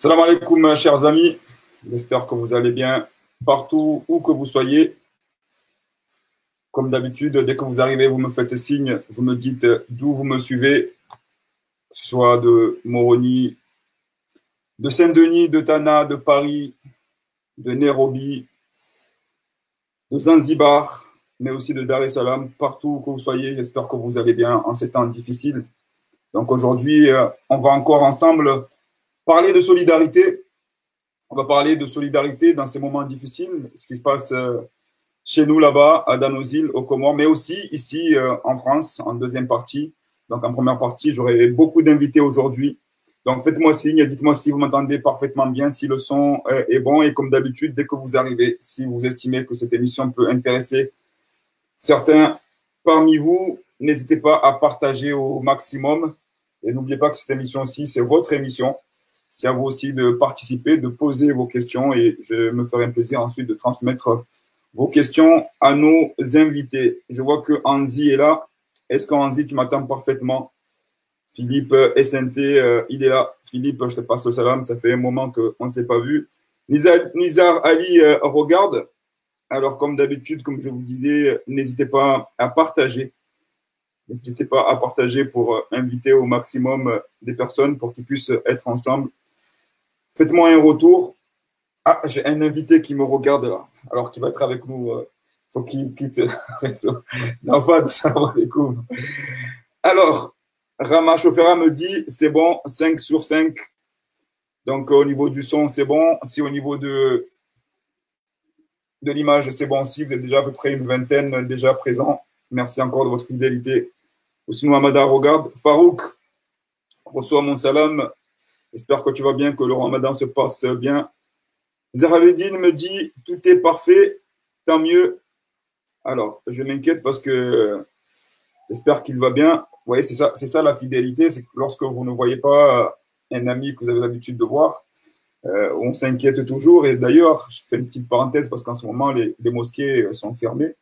Salam alaikum, chers amis. J'espère que vous allez bien partout où que vous soyez. Comme d'habitude, dès que vous arrivez, vous me faites signe, vous me dites d'où vous me suivez, que ce soit de Moroni, de Saint-Denis, de Tana, de Paris, de Nairobi, de Zanzibar, mais aussi de Dar es Salaam, partout où que vous soyez. J'espère que vous allez bien en ces temps difficiles. Donc aujourd'hui, on va encore ensemble parler de solidarité. On va parler de solidarité dans ces moments difficiles, ce qui se passe chez nous là-bas, dans nos îles, aux Comores, mais aussi ici en France, en deuxième partie. Donc en première partie, j'aurai beaucoup d'invités aujourd'hui. Donc faites-moi signe, dites-moi si vous m'entendez parfaitement bien, si le son est bon. Et comme d'habitude, dès que vous arrivez, si vous estimez que cette émission peut intéresser certains parmi vous, n'hésitez pas à partager au maximum. Et n'oubliez pas que cette émission aussi, c'est votre émission. C'est à vous aussi de participer, de poser vos questions et je me ferai un plaisir ensuite de transmettre vos questions à nos invités. Je vois que Anzi est là. Est-ce qu'Anzi, tu m'attends parfaitement? Philippe SNT, il est là. Philippe, je te passe le salam. Ça fait un moment qu'on ne s'est pas vu. Nizar Ali regarde. Alors, comme d'habitude, comme je vous disais, n'hésitez pas à partager. N'hésitez pas à partager pour inviter au maximum des personnes pour qu'ils puissent être ensemble. Faites-moi un retour. Ah, j'ai un invité qui me regarde là, alors qu'il va être avec nous. Il faut qu'il quitte le réseau. Enfin, salam alaikum. Alors, Rama Chofera me dit, c'est bon, 5 sur 5. Donc, au niveau du son, c'est bon. Si au niveau de l'image, c'est bon aussi. Vous êtes déjà à peu près une vingtaine déjà présents. Merci encore de votre fidélité. Sinon, Amada regarde. Farouk reçoit mon salam. J'espère que tu vas bien, que le ramadan se passe bien. Zahraledine me dit, tout est parfait, tant mieux. Alors, je m'inquiète parce que j'espère qu'il va bien. Vous voyez, c'est ça la fidélité, c'est que lorsque vous ne voyez pas un ami que vous avez l'habitude de voir, on s'inquiète toujours. Et d'ailleurs, je fais une petite parenthèse parce qu'en ce moment, les mosquées sont fermées.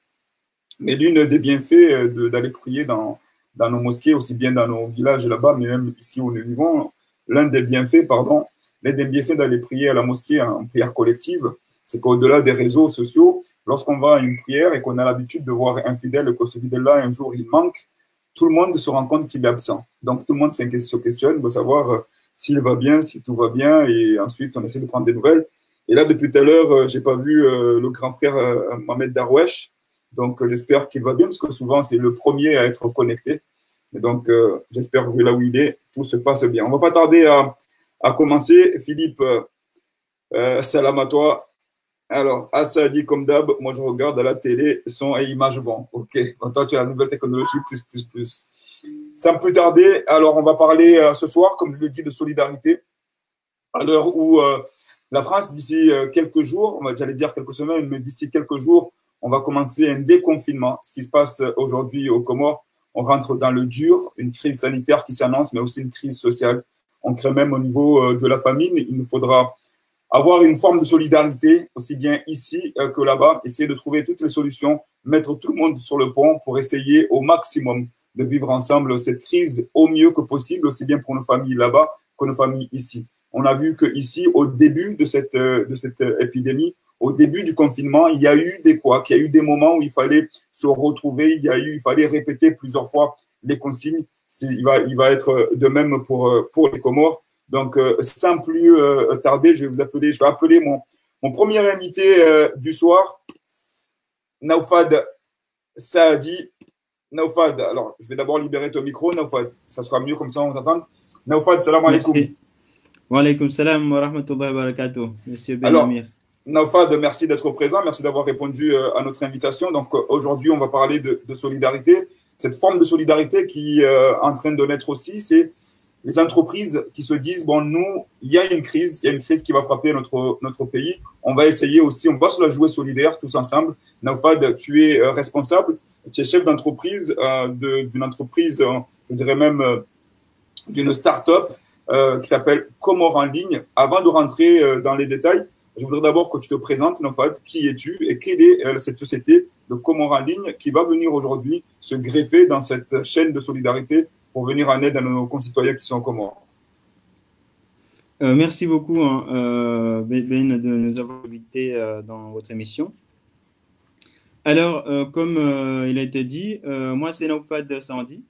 Mais l'une des bienfaits d'aller prier dans nos mosquées, aussi bien dans nos villages là-bas, mais même ici où nous vivons, l'un des bienfaits d'aller prier à la mosquée en prière collective, c'est qu'au-delà des réseaux sociaux, lorsqu'on va à une prière et qu'on a l'habitude de voir un fidèle, que ce fidèle-là, un jour, il manque, tout le monde se rend compte qu'il est absent. Donc, tout le monde se questionne de savoir s'il va bien, si tout va bien, et ensuite, on essaie de prendre des nouvelles. Et là, depuis tout à l'heure, je n'ai pas vu le grand frère Mohamed Darwesh, donc j'espère qu'il va bien, parce que souvent, c'est le premier à être connecté. Et donc, j'espère que là où il est, tout se passe bien. On ne va pas tarder à commencer. Philippe, salam à toi. Alors, Assa dit comme d'hab, moi je regarde à la télé, son et image bon. Ok, donc toi tu as la nouvelle technologie, plus. Sans plus tarder, alors on va parler ce soir, comme je l'ai dit, de solidarité. À l'heure où la France, d'ici quelques jours, j'allais dire quelques semaines, mais d'ici quelques jours, on va commencer un déconfinement. Ce qui se passe aujourd'hui aux Comores, on rentre dans le dur, une crise sanitaire qui s'annonce, mais aussi une crise sociale. On crée même au niveau de la famine. Il nous faudra avoir une forme de solidarité, aussi bien ici que là-bas, essayer de trouver toutes les solutions, mettre tout le monde sur le pont pour essayer au maximum de vivre ensemble cette crise au mieux que possible, aussi bien pour nos familles là-bas que nos familles ici. On a vu qu'ici, au début de cette épidémie, au début du confinement, il y a eu des couacs, il y a eu des moments où il fallait se retrouver, il fallait répéter plusieurs fois les consignes. Il va être de même pour les Comores. Donc, sans plus tarder, je vais appeler mon premier invité du soir, Naufad Saadi. Naufad, alors, je vais d'abord libérer ton micro, Naufad. Ça sera mieux comme ça, on t'entend. Naufad, salam alaikum. Merci. Wa alaikum salam wa rahmatullahi wa barakatuh, monsieur Ben Alors, Amir. Naufad, merci d'être présent, merci d'avoir répondu à notre invitation. Donc, aujourd'hui, on va parler de solidarité. Cette forme de solidarité qui est en train de naître aussi, c'est les entreprises qui se disent, bon, nous, il y a une crise qui va frapper notre pays. On va essayer aussi, on va se la jouer solidaire tous ensemble. Naufad, tu es responsable, tu es chef d'entreprise d'une entreprise, je dirais même d'une start-up qui s'appelle Comores en ligne. Avant de rentrer dans les détails, je voudrais d'abord que tu te présentes, Naufad. Qui es-tu et quelle est cette société de Comores en ligne qui va venir aujourd'hui se greffer dans cette chaîne de solidarité pour venir en aide à nos concitoyens qui sont aux Comores? Merci beaucoup, hein, Ben, de nous avoir invités dans votre émission. Alors, comme il a été dit, moi, c'est Naufad Sandi.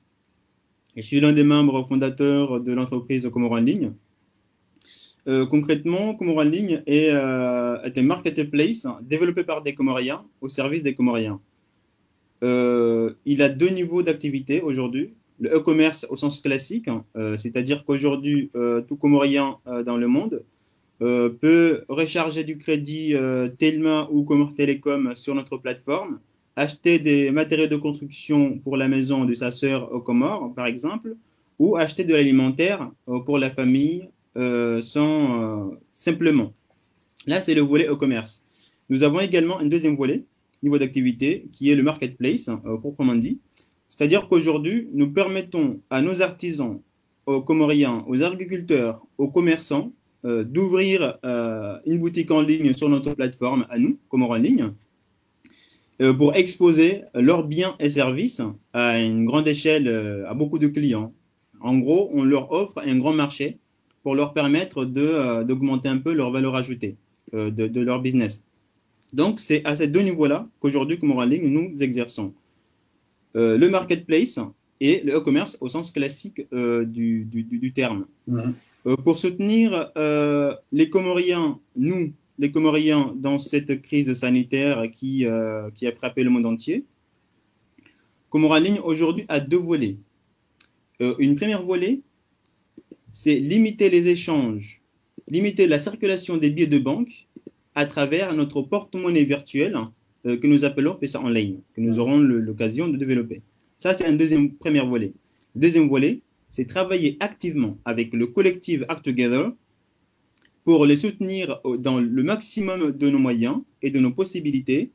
Je suis l'un des membres fondateurs de l'entreprise Comore en ligne. Concrètement, Comore en ligne est un marketplace développé par des Comoriens au service des Comoriens. Il a deux niveaux d'activité aujourd'hui. Le e-commerce au sens classique, hein, c'est-à-dire qu'aujourd'hui, tout Comorien dans le monde peut recharger du crédit Telma ou Comore Télécom sur notre plateforme, acheter des matériaux de construction pour la maison de sa sœur au Comores, par exemple, ou acheter de l'alimentaire pour la famille simplement. Là, c'est le volet e-commerce. Nous avons également un deuxième volet, niveau d'activité, qui est le marketplace, proprement dit. C'est-à-dire qu'aujourd'hui, nous permettons à nos artisans, aux Comoriens, aux agriculteurs, aux commerçants, d'ouvrir une boutique en ligne sur notre plateforme à nous, Comores en ligne, pour exposer leurs biens et services à une grande échelle, à beaucoup de clients. En gros, on leur offre un grand marché pour leur permettre d'augmenter un peu leur valeur ajoutée de leur business. Donc, c'est à ces deux niveaux-là qu'aujourd'hui, Comores en ligne, nous exerçons. Le marketplace et le e-commerce au sens classique du terme. Mhm. Pour soutenir les Comoriens, nous, les Comoriens, dans cette crise sanitaire qui a frappé le monde entier, Comores en ligne aujourd'hui a deux volets. Une première volet, c'est limiter les échanges, limiter la circulation des billets de banque à travers notre porte-monnaie virtuelle que nous appelons PESA en ligne, que nous aurons l'occasion de développer. Ça, c'est un premier volet. Le deuxième volet, c'est travailler activement avec le collectif Act Together pour les soutenir dans le maximum de nos moyens et de nos possibilités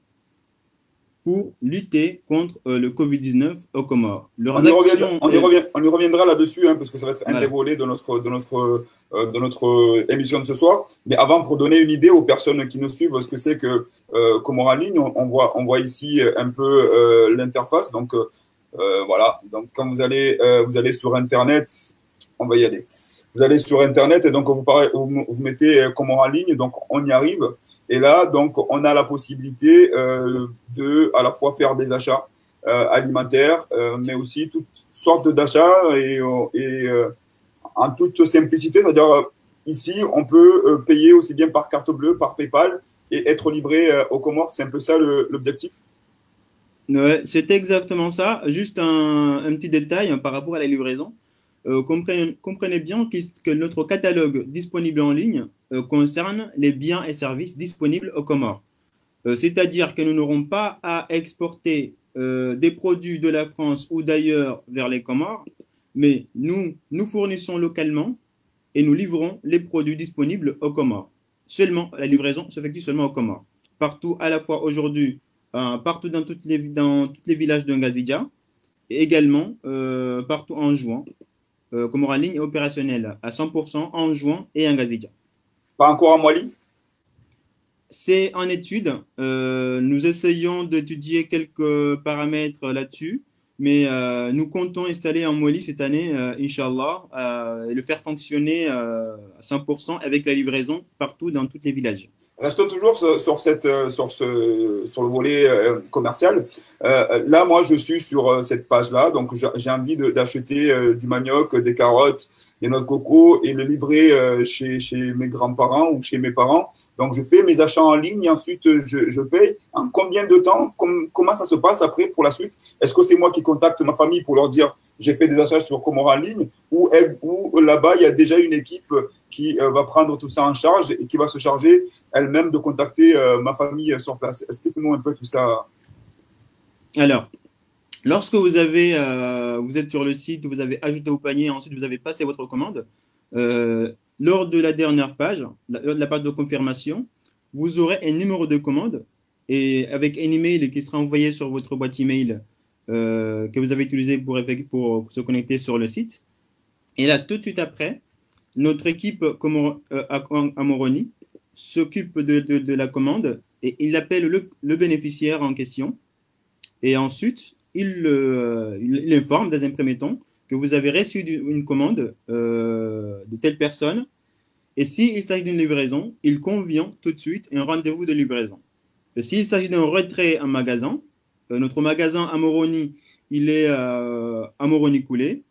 pour lutter contre le Covid-19 aux Comores. On y reviendra là-dessus, hein, parce que ça va être un des Voilà. volets de notre émission de ce soir. Mais avant, pour donner une idée aux personnes qui nous suivent, ce que c'est que Comores en ligne, on voit ici un peu l'interface. Donc, voilà. Donc, quand vous allez sur Internet, on va y aller. Vous allez sur Internet et donc vous mettez Comores en ligne, donc on y arrive. Et là, donc, on a la possibilité de à la fois faire des achats alimentaires, mais aussi toutes sortes d'achats et en toute simplicité. C'est-à-dire, ici, on peut payer aussi bien par carte bleue, par PayPal et être livré aux Comores. C'est un peu ça l'objectif. Ouais, c'est exactement ça. Juste un petit détail hein, par rapport à la livraison. Comprenez bien que notre catalogue disponible en ligne concerne les biens et services disponibles aux Comores. C'est-à-dire que nous n'aurons pas à exporter des produits de la France ou d'ailleurs vers les Comores, mais nous fournissons localement et nous livrons les produits disponibles aux Comores. Seulement, la livraison s'effectue seulement aux Comores. Partout, à la fois aujourd'hui, partout dans tous les villages de Ngazidja, et également partout en juin. Comores en ligne est opérationnel à 100% en juin et en Ngazidja. Pas encore en Mali? C'est en étude. Nous essayons d'étudier quelques paramètres là-dessus, mais nous comptons installer un Mali cette année, Inch'Allah, et le faire fonctionner à 100% avec la livraison partout dans tous les villages. Restons toujours sur le volet commercial. Là, moi, je suis sur cette page-là, donc j'ai envie d'acheter du manioc, des carottes, des noix de coco et le livrer chez mes grands-parents ou chez mes parents. Donc, je fais mes achats en ligne et ensuite je paye. En combien de temps? Comment ça se passe après pour la suite? Est-ce que c'est moi qui contacte ma famille pour leur dire j'ai fait des achats sur Comores en ligne ou là-bas, il y a déjà une équipe qui va prendre tout ça en charge et qui va se charger elle-même de contacter ma famille sur place? Explique-nous un peu tout ça. Alors, lorsque vous êtes sur le site, vous avez ajouté au panier, ensuite vous avez passé votre commande, lors de la dernière page, lors de la page de confirmation, vous aurez un numéro de commande et avec un email qui sera envoyé sur votre boîte email que vous avez utilisé pour se connecter sur le site. Et là, tout de suite après, notre équipe à Moroni s'occupe de la commande et il appelle le bénéficiaire en question. Et ensuite, il informe dans un premier temps que vous avez reçu une commande de telle personne Et s'il s'agit d'une livraison, il convient tout de suite un rendez-vous de livraison. Et s'il s'agit d'un retrait en magasin, notre magasin à Moroni, il est à Moroni-Coulé.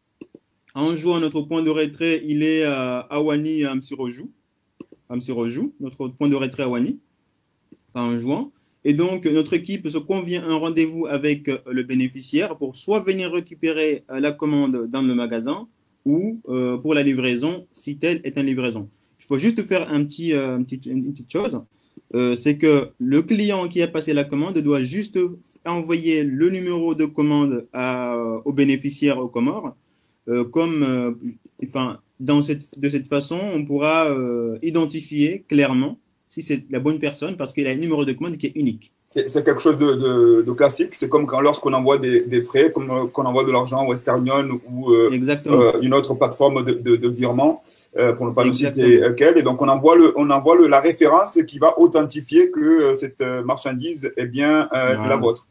En jouant, notre point de retrait, il est à Wani, à Msirojou. Notre point de retrait à Wani, enfin en jouant. Et donc, notre équipe se convient un rendez-vous avec le bénéficiaire pour soit venir récupérer la commande dans le magasin ou pour la livraison, si telle est une livraison. Il faut juste faire une petite chose, c'est que le client qui a passé la commande doit juste envoyer le numéro de commande au bénéficiaire au Comores. Enfin, de cette façon, on pourra identifier clairement si c'est la bonne personne parce qu'il a un numéro de commande qui est unique. C'est quelque chose de classique. C'est comme lorsqu'on envoie des frais, comme qu'on envoie de l'argent à Western Union ou une autre plateforme de virement, pour ne pas nous citer quelle. Et donc, on envoie la référence qui va authentifier que cette marchandise est bien la vôtre.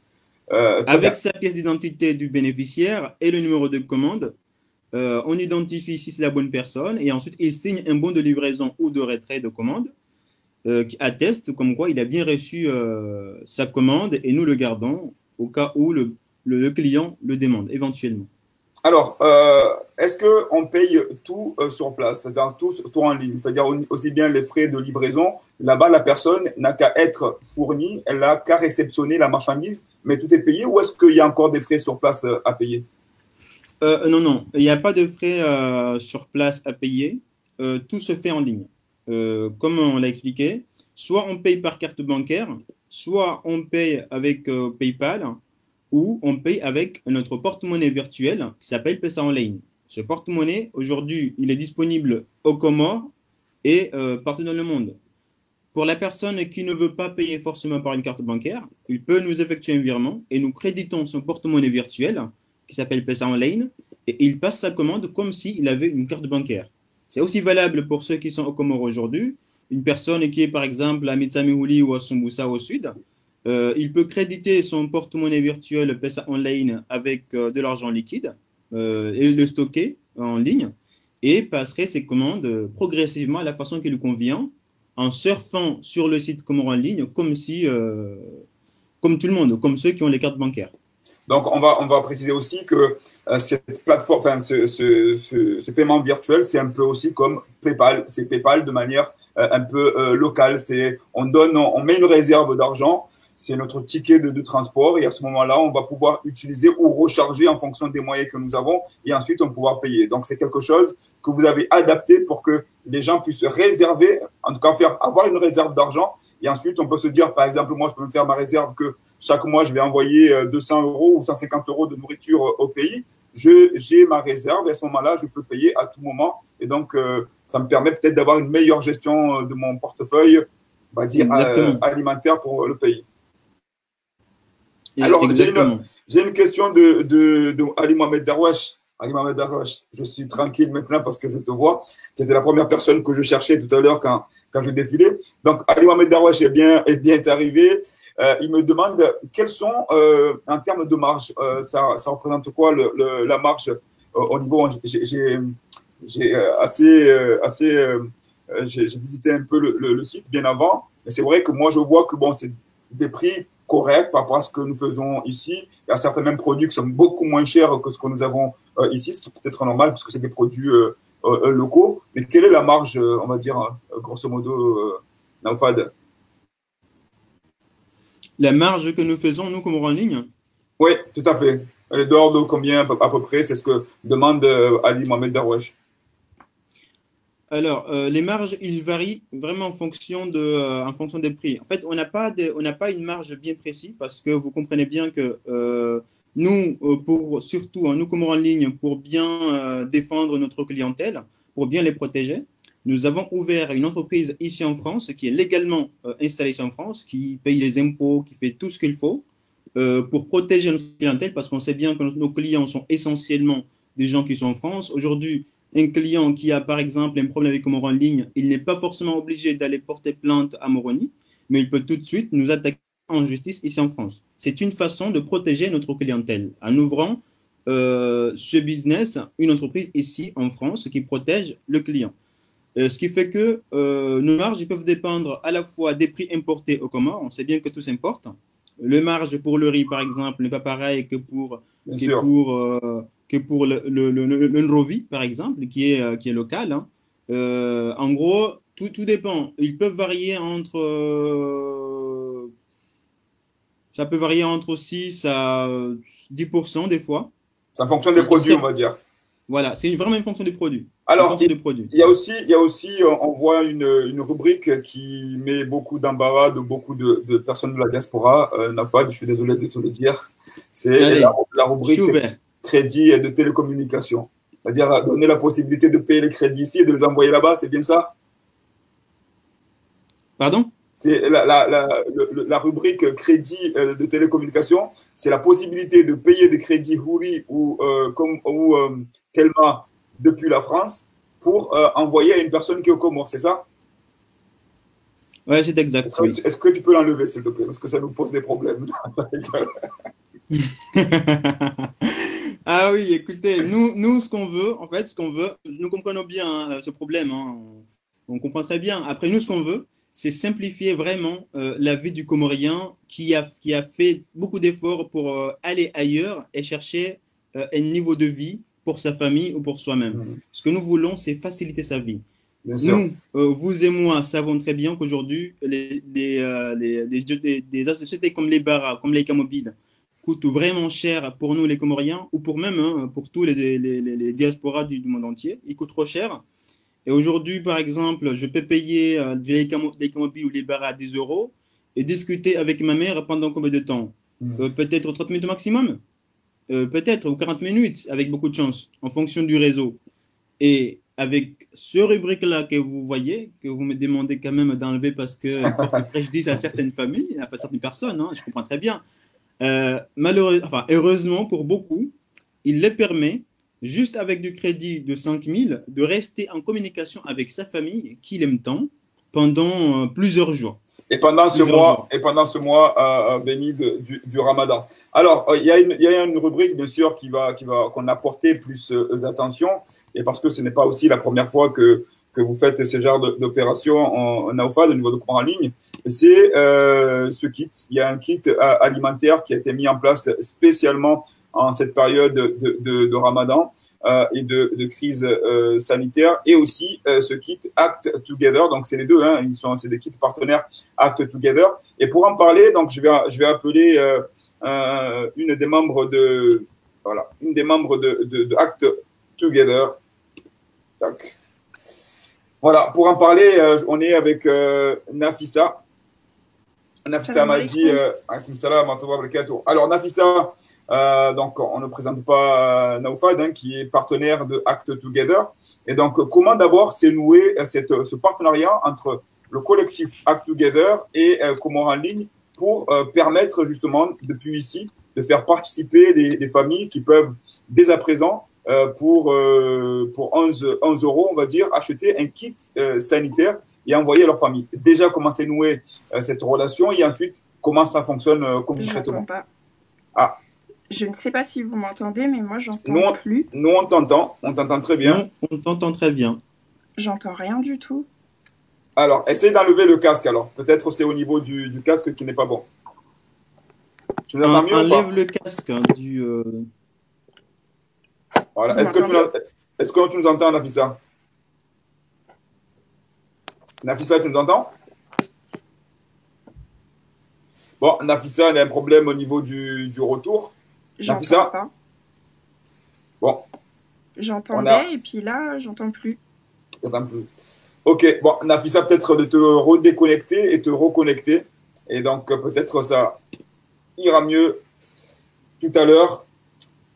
Avec sa pièce d'identité du bénéficiaire et le numéro de commande, on identifie si c'est la bonne personne et ensuite il signe un bon de livraison ou de retrait de commande qui atteste comme quoi il a bien reçu sa commande et nous le gardons au cas où le client le demande éventuellement. Alors, est-ce qu'on paye tout sur place, c'est-à-dire tout en ligne, c'est-à-dire aussi bien les frais de livraison, là-bas la personne n'a qu'à être fournie, elle n'a qu'à réceptionner la marchandise, mais tout est payé ou est-ce qu'il y a encore des frais sur place à payer? Non, il n'y a pas de frais sur place à payer, tout se fait en ligne. Comme on l'a expliqué, soit on paye par carte bancaire, soit on paye avec PayPal, ou on paye avec notre porte-monnaie virtuel qui s'appelle Pesa Online. Ce porte-monnaie, aujourd'hui, il est disponible aux Comores et partout dans le monde. Pour la personne qui ne veut pas payer forcément par une carte bancaire, il peut nous effectuer un virement et nous créditons son porte-monnaie virtuel qui s'appelle Pesa Online et il passe sa commande comme s'il avait une carte bancaire. C'est aussi valable pour ceux qui sont aux Comores aujourd'hui. Une personne qui est par exemple à Mitsamihuli ou à Sumbusa au sud, il peut créditer son porte-monnaie virtuel Pesa Online avec de l'argent liquide et le stocker en ligne et passerait ses commandes progressivement à la façon qui lui convient en surfant sur le site Comores en ligne comme tout le monde, comme ceux qui ont les cartes bancaires. Donc, on va préciser aussi que cette plateforme, enfin, ce paiement virtuel, c'est un peu aussi comme PayPal. C'est PayPal de manière un peu locale. On met une réserve d'argent, c'est notre ticket de transport et à ce moment-là, on va pouvoir utiliser ou recharger en fonction des moyens que nous avons et ensuite on va pouvoir payer. Donc, c'est quelque chose que vous avez adapté pour que les gens puissent réserver, en tout cas avoir une réserve d'argent. Et ensuite, on peut se dire, par exemple, moi, je peux me faire ma réserve que chaque mois, je vais envoyer 200 € ou 150 € de nourriture au pays. J'ai ma réserve et à ce moment-là, je peux payer à tout moment. Et donc, ça me permet peut-être d'avoir une meilleure gestion de mon portefeuille, on va dire, alimentaire pour le pays. Alors, j'ai une question de Ali Mohamed Darwash. Ali Mohamed Darwash, je suis tranquille maintenant parce que je te vois. Tu étais la première personne que je cherchais tout à l'heure quand je défilais. Donc, Ali Mohamed Darwash est bien arrivé. Il me demande quels sont, en termes de marge, ça représente quoi la marge au niveau. J'ai visité un peu le site bien avant, mais c'est vrai que moi, je vois que bon, c'est des prix correct par rapport à ce que nous faisons ici. Il y a certains mêmes produits qui sont beaucoup moins chers que ce que nous avons ici, ce qui peut être normal puisque c'est des produits locaux. Mais quelle est la marge, on va dire, grosso modo, Naufad? La marge que nous faisons, nous, comme en ligne? Oui, tout à fait. Elle est dehors de combien à peu près? C'est ce que demande Ali Mohamed Darwash. Alors, les marges, ils varient vraiment en fonction des prix. En fait, on n'a pas une marge bien précise parce que vous comprenez bien que nous, surtout, nous comme en ligne, pour bien défendre notre clientèle, pour bien les protéger, nous avons ouvert une entreprise ici en France qui est légalement installée ici en France, qui paye les impôts, qui fait tout ce qu'il faut pour protéger notre clientèle parce qu'on sait bien que nos clients sont essentiellement des gens qui sont en France. Aujourd'hui, un client qui a par exemple un problème avec Comores en ligne, il n'est pas forcément obligé d'aller porter plainte à Moroni, mais il peut tout de suite nous attaquer en justice ici en France. C'est une façon de protéger notre clientèle en ouvrant ce business, une entreprise ici en France qui protège le client. Ce qui fait que nos marges ils peuvent dépendre à la fois des prix importés au Comores. On sait bien que tout s'importe. Le marge pour le riz, par exemple, n'est pas pareil Bien sûr. que pour le Nrovi, par exemple, qui est local. Hein. En gros, tout dépend. Ils peuvent varier entre... ça peut varier entre 6 à 10% des fois. C'est en fonction des Entre produits, on 7. va dire. Voilà, c'est vraiment une fonction des produits. Une Alors, fonction des produits. il y a aussi on voit une rubrique qui met beaucoup d'embarras de beaucoup de personnes de la diaspora. Nafad, je suis désolé de te le dire. C'est Allez, la je suis rubrique ouvert. crédit de télécommunication. C'est-à-dire donner la possibilité de payer les crédits ici et de les envoyer là-bas, c'est bien ça? Pardon? C'est la rubrique crédit de télécommunication, c'est la possibilité de payer des crédits Houri ou Telma depuis la France pour envoyer à une personne qui est au Comores, c'est ça? Ouais, c'est exact, oui. Est-ce que tu peux l'enlever, s'il te plaît? Parce que ça nous pose des problèmes. Ah oui, écoutez, nous, ce qu'on veut, en fait, ce qu'on veut, nous comprenons bien hein, ce problème, hein, on comprend très bien. Après, nous, ce qu'on veut, c'est simplifier vraiment la vie du Comorien qui a fait beaucoup d'efforts pour aller ailleurs et chercher un niveau de vie pour sa famille ou pour soi-même. Ce que nous voulons, c'est faciliter sa vie. Bien sûr. Nous, vous et moi, savons très bien qu'aujourd'hui, des sociétés comme les Bara, comme les Camobiles, coûtent vraiment cher pour nous, les Comoriens, ou pour même hein, pour tous les diasporas du monde entier. Ils coûtent trop cher. Et aujourd'hui, par exemple, je peux payer les Camobiles ou les Bara à 10 euros et discuter avec ma mère pendant combien de temps? Peut-être 30 minutes au maximum, peut-être, ou 40 minutes, avec beaucoup de chance, en fonction du réseau. Et avec ce rubrique-là que vous voyez, que vous me demandez quand même d'enlever parce qu'elle porte préjudice à certaines familles, à certaines personnes, hein, je comprends très bien. Heureusement pour beaucoup, il les permet, juste avec du crédit de 5 000, de rester en communication avec sa famille, qu'il aime tant, pendant plusieurs jours. Et pendant ce mois béni du Ramadan. Alors, il y a une rubrique, bien sûr, qu'on a porté plus attention, et parce que ce n'est pas aussi la première fois que vous faites ce genre d'opération en Naufad au niveau de cours en ligne, c'est ce kit. Il y a un kit alimentaire qui a été mis en place spécialement en cette période de Ramadan et de crise sanitaire, et aussi ce kit Act Together. Donc c'est les deux, hein, c'est des kits partenaires Act Together. Et pour en parler, donc je vais appeler une des membres de Act Together. Tac. Voilà, pour en parler, on est avec Nafissa. Nafissa m'a dit, alors Nafissa, donc on ne présente pas Naufad, hein, qui est partenaire de Act Together. Et donc, comment d'abord s'est noué ce partenariat entre le collectif Act Together et Comores en ligne pour permettre justement, depuis ici, de faire participer les familles qui peuvent dès à présent, pour 11 euros, on va dire, acheter un kit sanitaire et envoyer à leur famille. Déjà, comment s'est nouée cette relation, et ensuite, comment ça fonctionne concrètement. Pas. Ah. Je ne sais pas si vous m'entendez, mais moi, j'entends plus. Nous, on t'entend très bien. Non, on t'entend très bien. J'entends rien du tout. Alors, essaye d'enlever le casque, alors. Peut-être c'est au niveau du casque qui n'est pas bon. Tu nous entends mieux ou pas? Enlève le casque hein, du... Voilà. Est-ce que tu nous entends, Nafissa? Nafissa, tu nous entends? Bon, Nafissa, il y a un problème au niveau du retour. Nafissa pas. Bon. J'entendais et puis là, j'entends plus. J'entends plus. Ok, bon, Nafissa, peut-être de te redéconnecter et te reconnecter. Et donc, peut-être ça ira mieux tout à l'heure.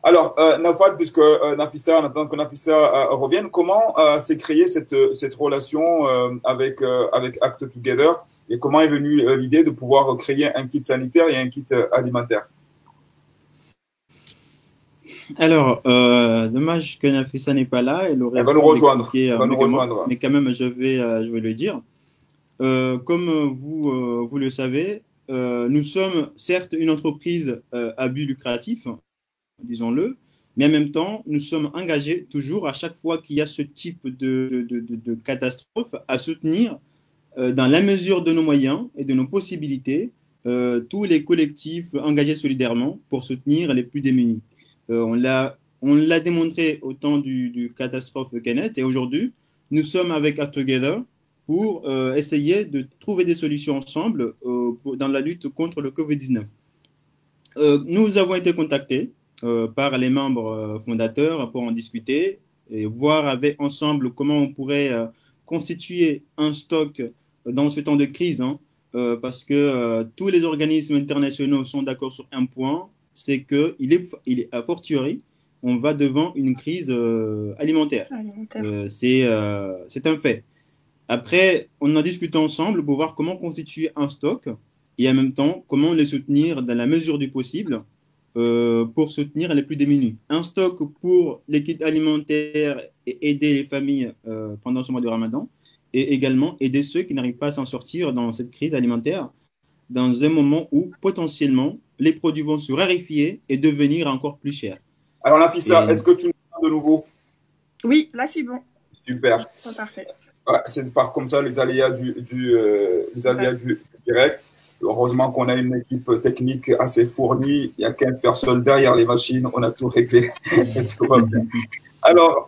Alors, Nafad, puisque Nafissa, en attendant que Nafissa revienne, comment s'est créée cette relation avec Act Together, et comment est venue l'idée de pouvoir créer un kit sanitaire et un kit alimentaire? Alors, dommage que Nafissa n'est pas là. Elle va nous rejoindre. Mais quand même, je vais le dire. Comme vous le savez, nous sommes certes une entreprise à but lucratif, disons-le, Mais en même temps, nous sommes engagés toujours, à chaque fois qu'il y a ce type de catastrophe, à soutenir, dans la mesure de nos moyens et de nos possibilités, tous les collectifs engagés solidairement pour soutenir les plus démunis. On l'a démontré au temps du catastrophe Kenneth, et aujourd'hui, nous sommes avec Act Together pour essayer de trouver des solutions ensemble dans la lutte contre le Covid-19. Nous avons été contactés par les membres fondateurs pour en discuter et voir ensemble comment on pourrait constituer un stock dans ce temps de crise, hein, parce que tous les organismes internationaux sont d'accord sur un point, c'est qu'il est a fortiori, on va devant une crise alimentaire. C'est un fait. Après, on en discute ensemble pour voir comment constituer un stock et en même temps, comment les soutenir dans la mesure du possible pour soutenir les plus démunis. Un stock pour les kits alimentaires et aider les familles pendant ce mois de Ramadan, et également aider ceux qui n'arrivent pas à s'en sortir dans cette crise alimentaire, dans un moment où potentiellement les produits vont se raréfier et devenir encore plus chers. Alors Nafissa, est-ce que tu nous entends de nouveau? Oui, là c'est bon. Super. C'est parfait. Ouais, c'est par comme ça les aléas du direct. Heureusement qu'on a une équipe technique assez fournie. Il y a 15 personnes derrière les machines. On a tout réglé. Alors,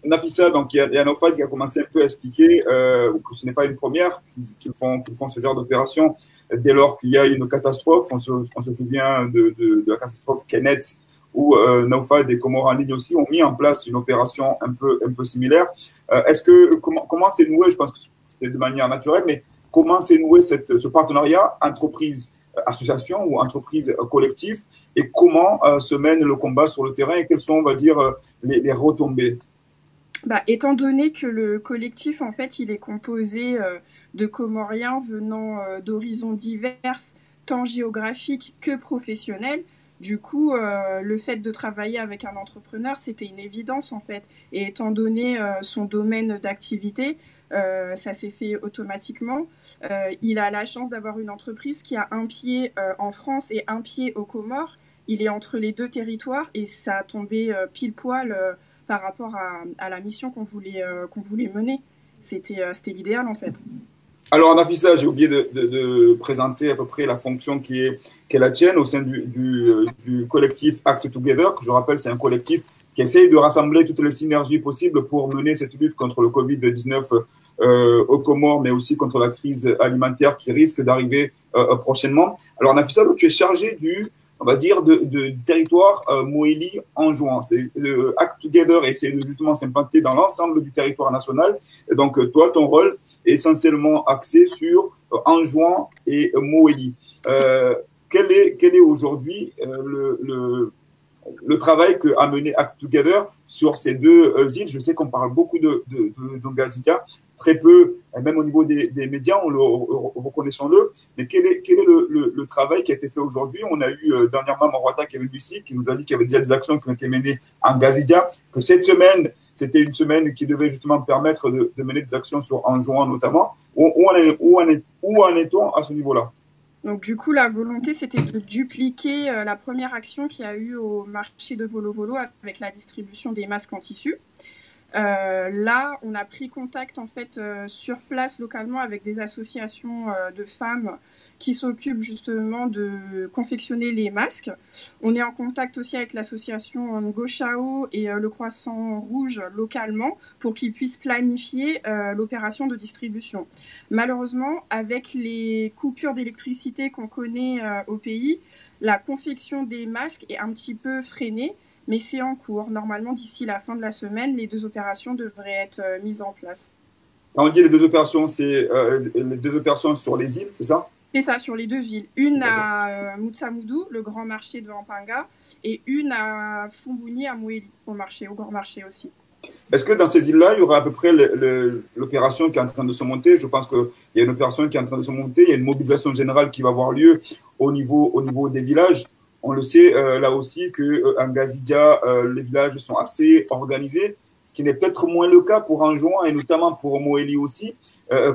Nafissa, donc il y a Nofad qui a commencé un peu à expliquer que ce n'est pas une première qu'ils font ce genre d'opération. Dès lors qu'il y a une catastrophe, on se souvient de la catastrophe Kenneth, où Nofad et Comores en ligne aussi ont mis en place une opération un peu similaire. Comment s'est noué, je pense que c'était de manière naturelle, mais comment s'est noué ce partenariat entreprise-association ou entreprise-collectif, et comment se mène le combat sur le terrain et quelles sont, on va dire, les retombées? Étant donné que le collectif, en fait, il est composé de Comoriens venant d'horizons divers, tant géographiques que professionnels, du coup, le fait de travailler avec un entrepreneur, c'était une évidence, en fait. Et étant donné son domaine d'activité, ça s'est fait automatiquement. Il a la chance d'avoir une entreprise qui a un pied en France et un pied aux Comores. Il est entre les deux territoires et ça a tombé pile poil par rapport à la mission qu'on voulait mener. C'était l'idéal, en fait. Alors, Nafissa, j'ai oublié de présenter à peu près la fonction qui est la tienne au sein du collectif Act Together, que je rappelle, c'est un collectif qui essaye de rassembler toutes les synergies possibles pour mener cette lutte contre le Covid-19 aux Comores, mais aussi contre la crise alimentaire qui risque d'arriver prochainement. Alors, Nafissa, tu es chargé on va dire, du territoire Moélie Anjouan. Act Together essaie de justement s'implanter dans l'ensemble du territoire national. Et donc, toi, ton rôle est essentiellement axé sur Anjouan et Moélie. Quel est aujourd'hui le travail qu'a mené Act Together sur ces deux îles? Je sais qu'on parle beaucoup de Ngazija, très peu, même au niveau des médias, reconnaissons-le, mais quel est le travail qui a été fait aujourd'hui? On a eu dernièrement Marwata qui est venu ici, qui nous a dit qu'il y avait déjà des actions qui ont été menées en Ngazija, que cette semaine, c'était une semaine qui devait justement permettre de mener des actions sur Anjouan notamment. Où en est-on à ce niveau-là? Donc du coup, la volonté, c'était de dupliquer la première action qu'il y a eu au marché de Volo-Volo avec la distribution des masques en tissu. Là, on a pris contact en fait sur place localement avec des associations de femmes qui s'occupent justement de confectionner les masques. On est en contact aussi avec l'association Ngochao et le Croissant Rouge localement pour qu'ils puissent planifier l'opération de distribution. Malheureusement, avec les coupures d'électricité qu'on connaît au pays, la confection des masques est un petit peu freinée. Mais c'est en cours. Normalement, d'ici la fin de la semaine, les deux opérations devraient être mises en place. Quand on dit les deux opérations, c'est les deux opérations sur les îles, c'est ça? C'est ça, sur les deux îles. Une à Moutsamoudou, le grand marché de Wampanga, et une à Fumbuni, à Moélie, au grand marché aussi. Est-ce que dans ces îles-là, il y aura à peu près l'opération qui est en train de se monter? Je pense qu'il y a une opération qui est en train de se monter. Il y a une mobilisation générale qui va avoir lieu au niveau des villages. On le sait là aussi qu'en Ngazija, les villages sont assez organisés, ce qui n'est peut-être moins le cas pour Anjouan et notamment pour Moélie aussi.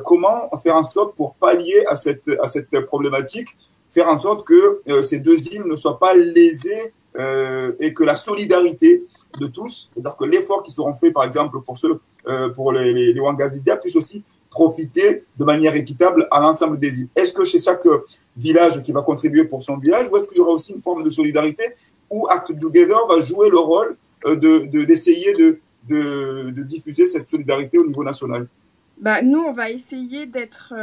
Comment faire en sorte pour pallier à cette problématique, faire en sorte que ces deux îles ne soient pas lésées et que la solidarité de tous, c'est-à-dire que l'effort qui seront faits, par exemple, pour les Ouangazidja puisse aussi profiter de manière équitable à l'ensemble des îles. Est-ce que chez chaque village qui va contribuer pour son village, ou est-ce qu'il y aura aussi une forme de solidarité où Act Together va jouer le rôle d'essayer de diffuser cette solidarité au niveau national? Nous, on va essayer d'être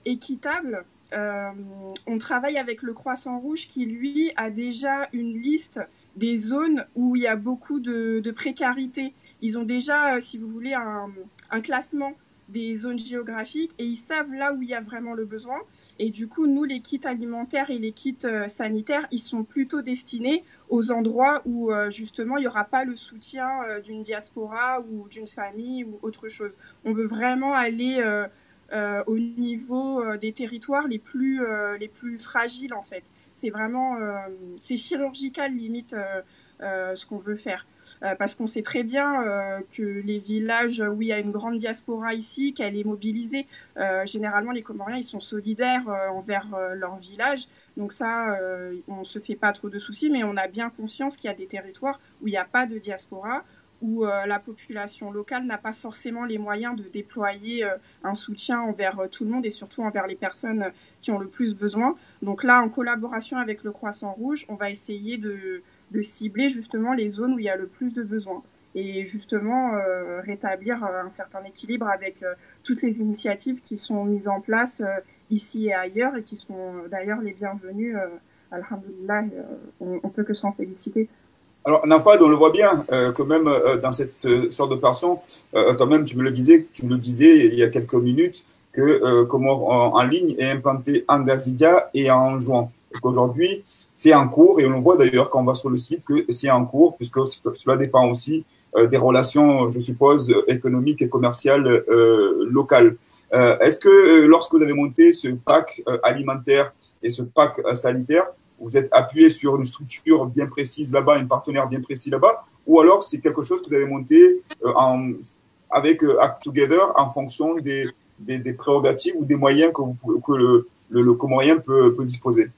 équitable. On travaille avec le Croissant Rouge qui, lui, a déjà une liste des zones où il y a beaucoup de précarité. Ils ont déjà, si vous voulez, un classement des zones géographiques et ils savent là où il y a vraiment le besoin. Et du coup, nous, les kits alimentaires et les kits sanitaires, ils sont plutôt destinés aux endroits où, justement, il n'y aura pas le soutien d'une diaspora ou d'une famille ou autre chose. On veut vraiment aller au niveau des territoires les plus fragiles, en fait. C'est vraiment, c'est chirurgical, limite, ce qu'on veut faire. Parce qu'on sait très bien que les villages où il y a une grande diaspora ici, qu'elle est mobilisée, généralement les Comoriens ils sont solidaires envers leur village, donc ça on se fait pas trop de soucis, mais on a bien conscience qu'il y a des territoires où il n'y a pas de diaspora, où la population locale n'a pas forcément les moyens de déployer un soutien envers tout le monde et surtout envers les personnes qui ont le plus besoin. Donc là, en collaboration avec le Croissant Rouge, on va essayer de cibler justement les zones où il y a le plus de besoins et justement rétablir un certain équilibre avec toutes les initiatives qui sont mises en place ici et ailleurs et qui sont d'ailleurs les bienvenues. Alhamdoulilah, on peut que s'en féliciter. Alors, Nafad, on le voit bien que même dans cette sorte de personne, toi-même tu me le disais il y a quelques minutes, que Comores en ligne est implanté en Gazidja et en Juan. Aujourd'hui, c'est en cours, et on le voit d'ailleurs quand on va sur le site que c'est en cours, puisque cela dépend aussi des relations, je suppose, économiques et commerciales locales. Est-ce que lorsque vous avez monté ce pack alimentaire et ce pack sanitaire, vous êtes appuyé sur une structure bien précise là-bas, un partenaire bien précis là-bas, ou alors c'est quelque chose que vous avez monté avec Act Together en fonction des prérogatives ou des moyens que le Comorien peut disposer?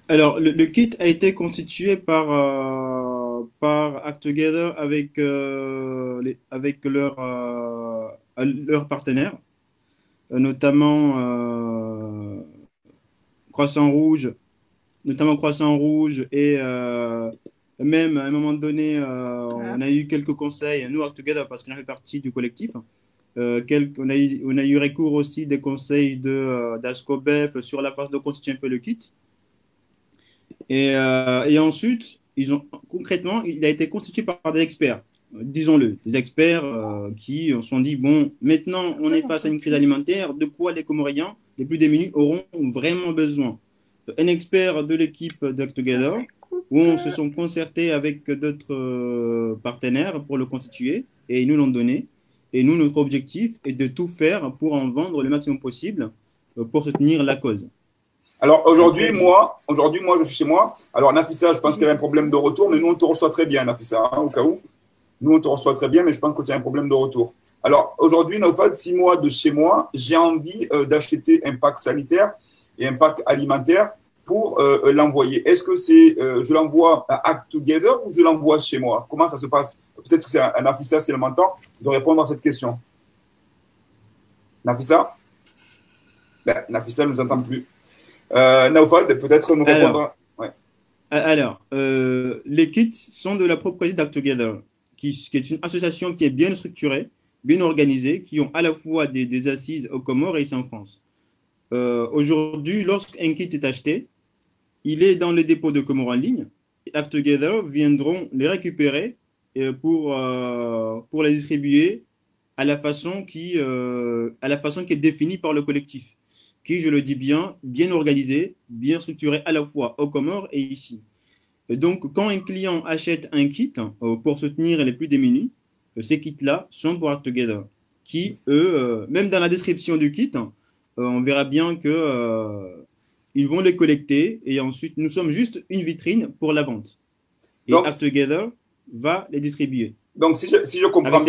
Alors, le kit a été constitué par Act Together avec leurs partenaires, notamment Croissant Rouge, et même à un moment donné, on a eu quelques conseils, nous Act Together, parce qu'on a fait partie du collectif. On a eu recours aussi des conseils d'Ascobef sur la façon de constituer un peu le kit. Et ensuite, concrètement, il a été constitué par des experts, disons-le, des experts qui se sont dit, bon, maintenant on est face à une crise alimentaire, de quoi les Comoriens, les plus démunis, auront vraiment besoin? Un expert de l'équipe d'Act Together, où on se sont concertés avec d'autres partenaires pour le constituer, et ils nous l'ont donné. Et nous, notre objectif est de tout faire pour en vendre le maximum possible pour soutenir la cause. Alors aujourd'hui, moi, je suis chez moi. Alors Nafissa, je pense qu'elle a un problème de retour, mais nous, on te reçoit très bien, Nafissa, hein, au cas où. Nous, on te reçoit très bien, mais je pense que tu as un problème de retour. Alors aujourd'hui, Naufad, 6 mois de chez moi, j'ai envie d'acheter un pack sanitaire et un pack alimentaire pour l'envoyer. Est-ce que je l'envoie à Act Together ou je l'envoie chez moi? Comment ça se passe? Peut-être que c'est un Nafissa, si elle m'entend, de répondre à cette question. Nafissa? Nafissa ne nous entend plus. Naufad, peut-être nous répondre. Alors, les kits sont de la propriété d'Act Together, qui est une association qui est bien structurée, bien organisée, qui ont à la fois des assises aux Comores et ici en France. Aujourd'hui, lorsqu'un kit est acheté, il est dans le dépôt de Comores en ligne. Et Act Together viendront les récupérer pour les distribuer à la façon qui est définie par le collectif, qui, je le dis bien organisé, bien structuré à la fois aux Comores et ici. Et donc, quand un client achète un kit pour soutenir les plus démunis, ces kits-là sont pour Act Together, qui, eux, même dans la description du kit, on verra bien que ils vont les collecter et ensuite, nous sommes juste une vitrine pour la vente. Et donc, Act Together va les distribuer. Donc, si je comprends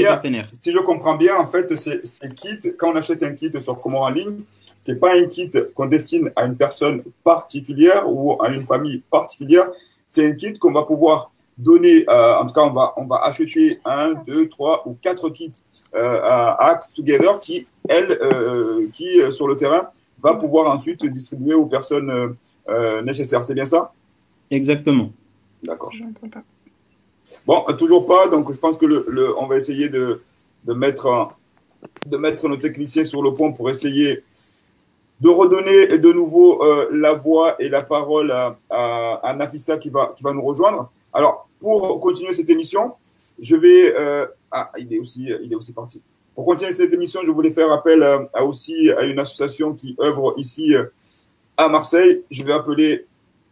bien, en fait, ces kits, quand on achète un kit sur Comores en ligne, ce n'est pas un kit qu'on destine à une personne particulière ou à une famille particulière. C'est un kit qu'on va pouvoir donner, en tout cas, on va acheter 1, 2, 3 ou 4 kits à Act Together qui, sur le terrain, va pouvoir ensuite distribuer aux personnes nécessaires. C'est bien ça? Exactement. D'accord. Je n'entends pas. Bon, toujours pas. Donc, je pense que on va essayer de mettre nos techniciens sur le pont pour essayer de redonner de nouveau la voix et la parole à Nafissa qui va nous rejoindre. Alors, pour continuer cette émission, je vais... il est aussi parti. Pour continuer cette émission, je voulais faire appel à une association qui œuvre ici à Marseille. Je vais appeler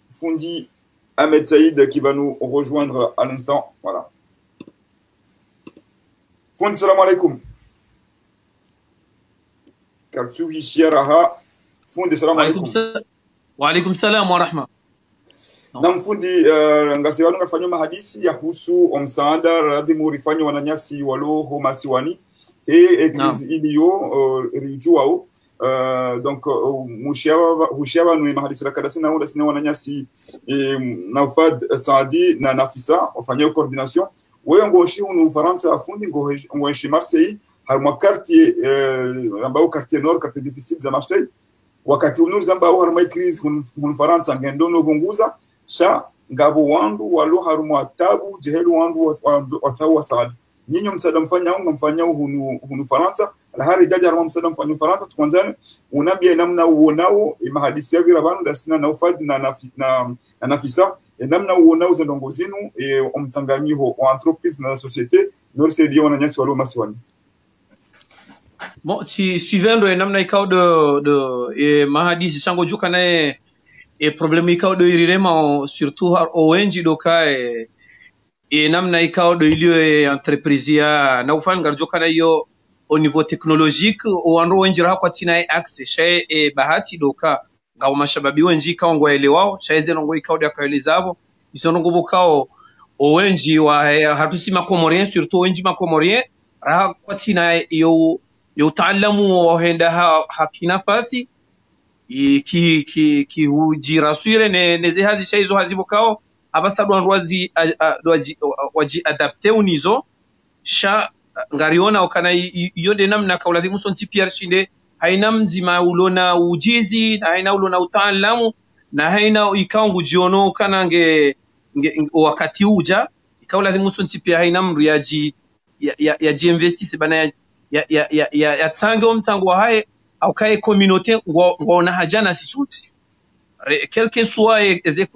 Foundi Ahmed Saïd qui va nous rejoindre à l'instant. Voilà. Foundi, salam alaikum. Kartouhi Shiaraha. Foundi, salam alaikum. Wa alaikum salam wa rahma. Na mfundi ngasiwanu ngafanywa mahadisi ya husu msaada radhi murifanywa wananyasi waloho masiwani krizi iliyo rijuao donc mushiaba nwe mahadisi rakadasi na unda sine wananyasi na Ufad Saadi na Nafisa wafanya coordination wewe ngoshi unu Faransa afundi ngoshi Marseille harma quartier ambao quartier nord quartier difficile za Marseille wakati unuri ambao harma krizi hun Faransa ngendo no bunguza sha ngabo wandu walo harumwa tabu jehelu wandu watawa Saadi nyinyo msada mfanya hunu Faransa la hari jaja harumwa msada mfanya Faransa tukonzane unambia namna uonao mahadisi ya bantu dasina na Ufad na Nafisa namna uonao zendongo zinu omtanganyiho wa entreprise na société norse dio wananyasi walo masiwani. Bon, si suivendo namna ikao de mahadisi sango juka nae problème ikao do irirema surtout o wenji doka namna ikao do ilio entreprise ya na ufan garjo kana yo au niveau technologique o ando wenji ra kwa tina access shay bahati doka ngao mashababi wenji kao ngwaelewao shaize ngo ikao do akaelezavo isongo bokao o wenji wa hatusima komorien surtout wenji makomorien ra kwa tina yo taalamu henda hakina fasi ki hujiraswire neze hazi shaizo hazibokao abasadu anwazi waji adapte unizo sha ngariona okana yonde namna kauladhimu sonti Pierre shinde haina mzima ulona ujizi na haina ulona utaalamu na haina ikaungu jiono kana wakati uja ikauladhimu sonti Pierre haina mriaji ya investise bana ya tsango mtango hae au kai communauté ngona hajana sisuti quel que soit les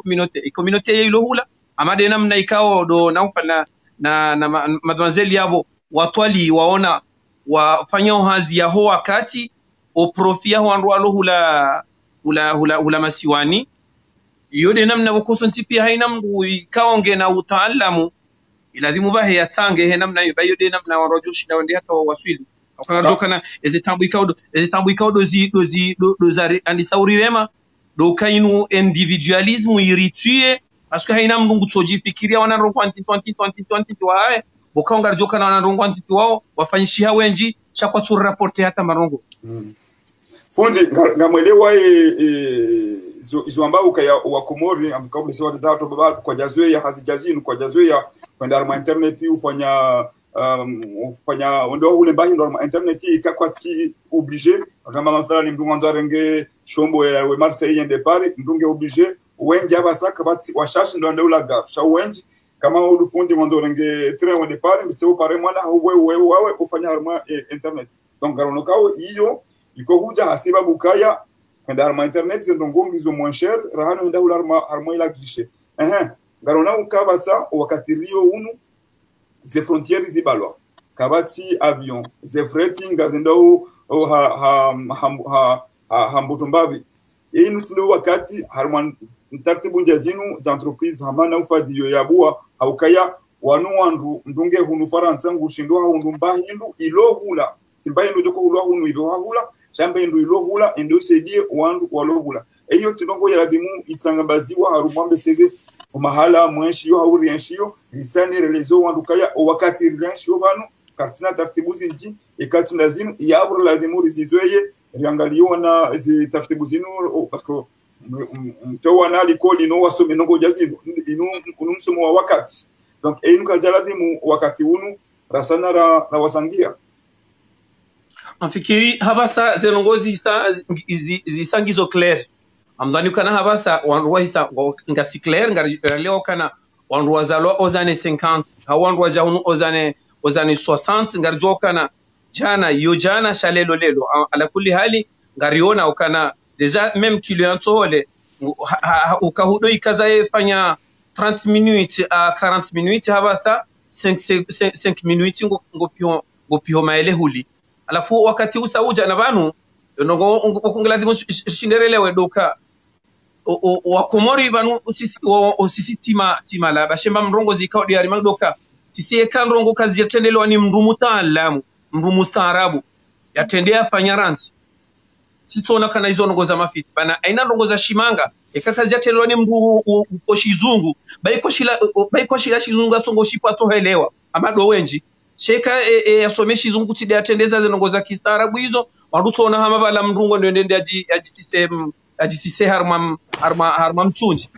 communauté yilo hula amade namna ikao do naufana na mademoiselle yabo watwali waona wafanya hazi ya ho wakati o profia wanrwalo hula masiwani yode namna wokosonti pia haina mngu ikao ngena utaalamu ilazimu bahe ya tsange he namna yode namna warojoshi na wende hata waswili kana ezitambu ikao do zari andisaurirema do kainu individualisme iritue parce que haina mndungu tsojifikiria wana rongo 2020 wae bokaonga joka na wana rongo 20 wao wafanyishia wenji chakwa tu rapporter hata marongo fundi ngamwelewa izo ambao ukaya wa Komori ambao umesema tatu baba kwa jazwe ya hazijazini kwa jazwe ya kwenda ma internet ufanya ndo ule mbahi ndo internet ikakwati obligé kama mathala mndungu nzarenge shombo ya Marseille ende pale mndunge obligé wenji abasaka bati washashi ndo ndula gap sha wenji kama udufundi mwanzo renge train ende pale mseo pare mwana wewe ufanya harma internet donc garono kao hiyo iko huja hasiba bukaya kwenda harma internet ndongo ngizo moins cher rahano ndula harma ila gishe garona ukabasa wakati rio unu ze frontières zibalwa kabati avion ze freting gazendo hambutumbabi nutindo wakati harman tartibu njazinu d'entreprise hamana ufadiyo yabua haukaya wanu wandu ndunge hunu Faransa ngushindwa hundu mbahindu ilohula simbahindu joko hulwa hunu ilohula shamba hindu ilohula endo sedie wandu walohula eyo tindongo yaradimu itsangambaziwa harumwambe seze mahala mwenshio au rienshio lisani relezo wandukaya wakati rienshio banu kartina tartibuzi nji ikatina zinu yabro lazimu rizizweye riangaliwa na zi tartibuzinu parce que mtawana likoli no wasome nongo jazino inu unumsomo wa wakati donc inukajaladhimu wakati unu rasana ra wasangia amfikiri habasa zenongozi zisangizo clair amdani kana habasa wanruwa hisa ngasi clair ngarleo kana wanruwa zalwa ozane 50 hawanruwa jahunu ozane 60 ngarjo kana jana shalelo lelo ala kulli hali ngariona ukana deja même client hole ukahudo ikaza fanya 30 minutes à 40 minutes habasa 5 minutes ngopio maele huli alafu wakati usauja na banu ngolazima shinderelewe doka wakomori banu sisi tima la bashemba mrongo zikao diari magdoka sisi ekan rongo kazi yatendelewa ni mndu mutaalamu mndu mustaarabu yatendea fanyaransi sitona kana hizo ndongo za mafiti bana aina ndongo za shimanga ekakazi yatendelewa ni mndu ukoshizungu baikoshila shizungu atongo shipa tohelewa amado wenji sheka yasomeshi zungu tide atendeza zinongo za kistaarabu hizo warutona hama bala mrungo ndio ndende ajisise harma mchunji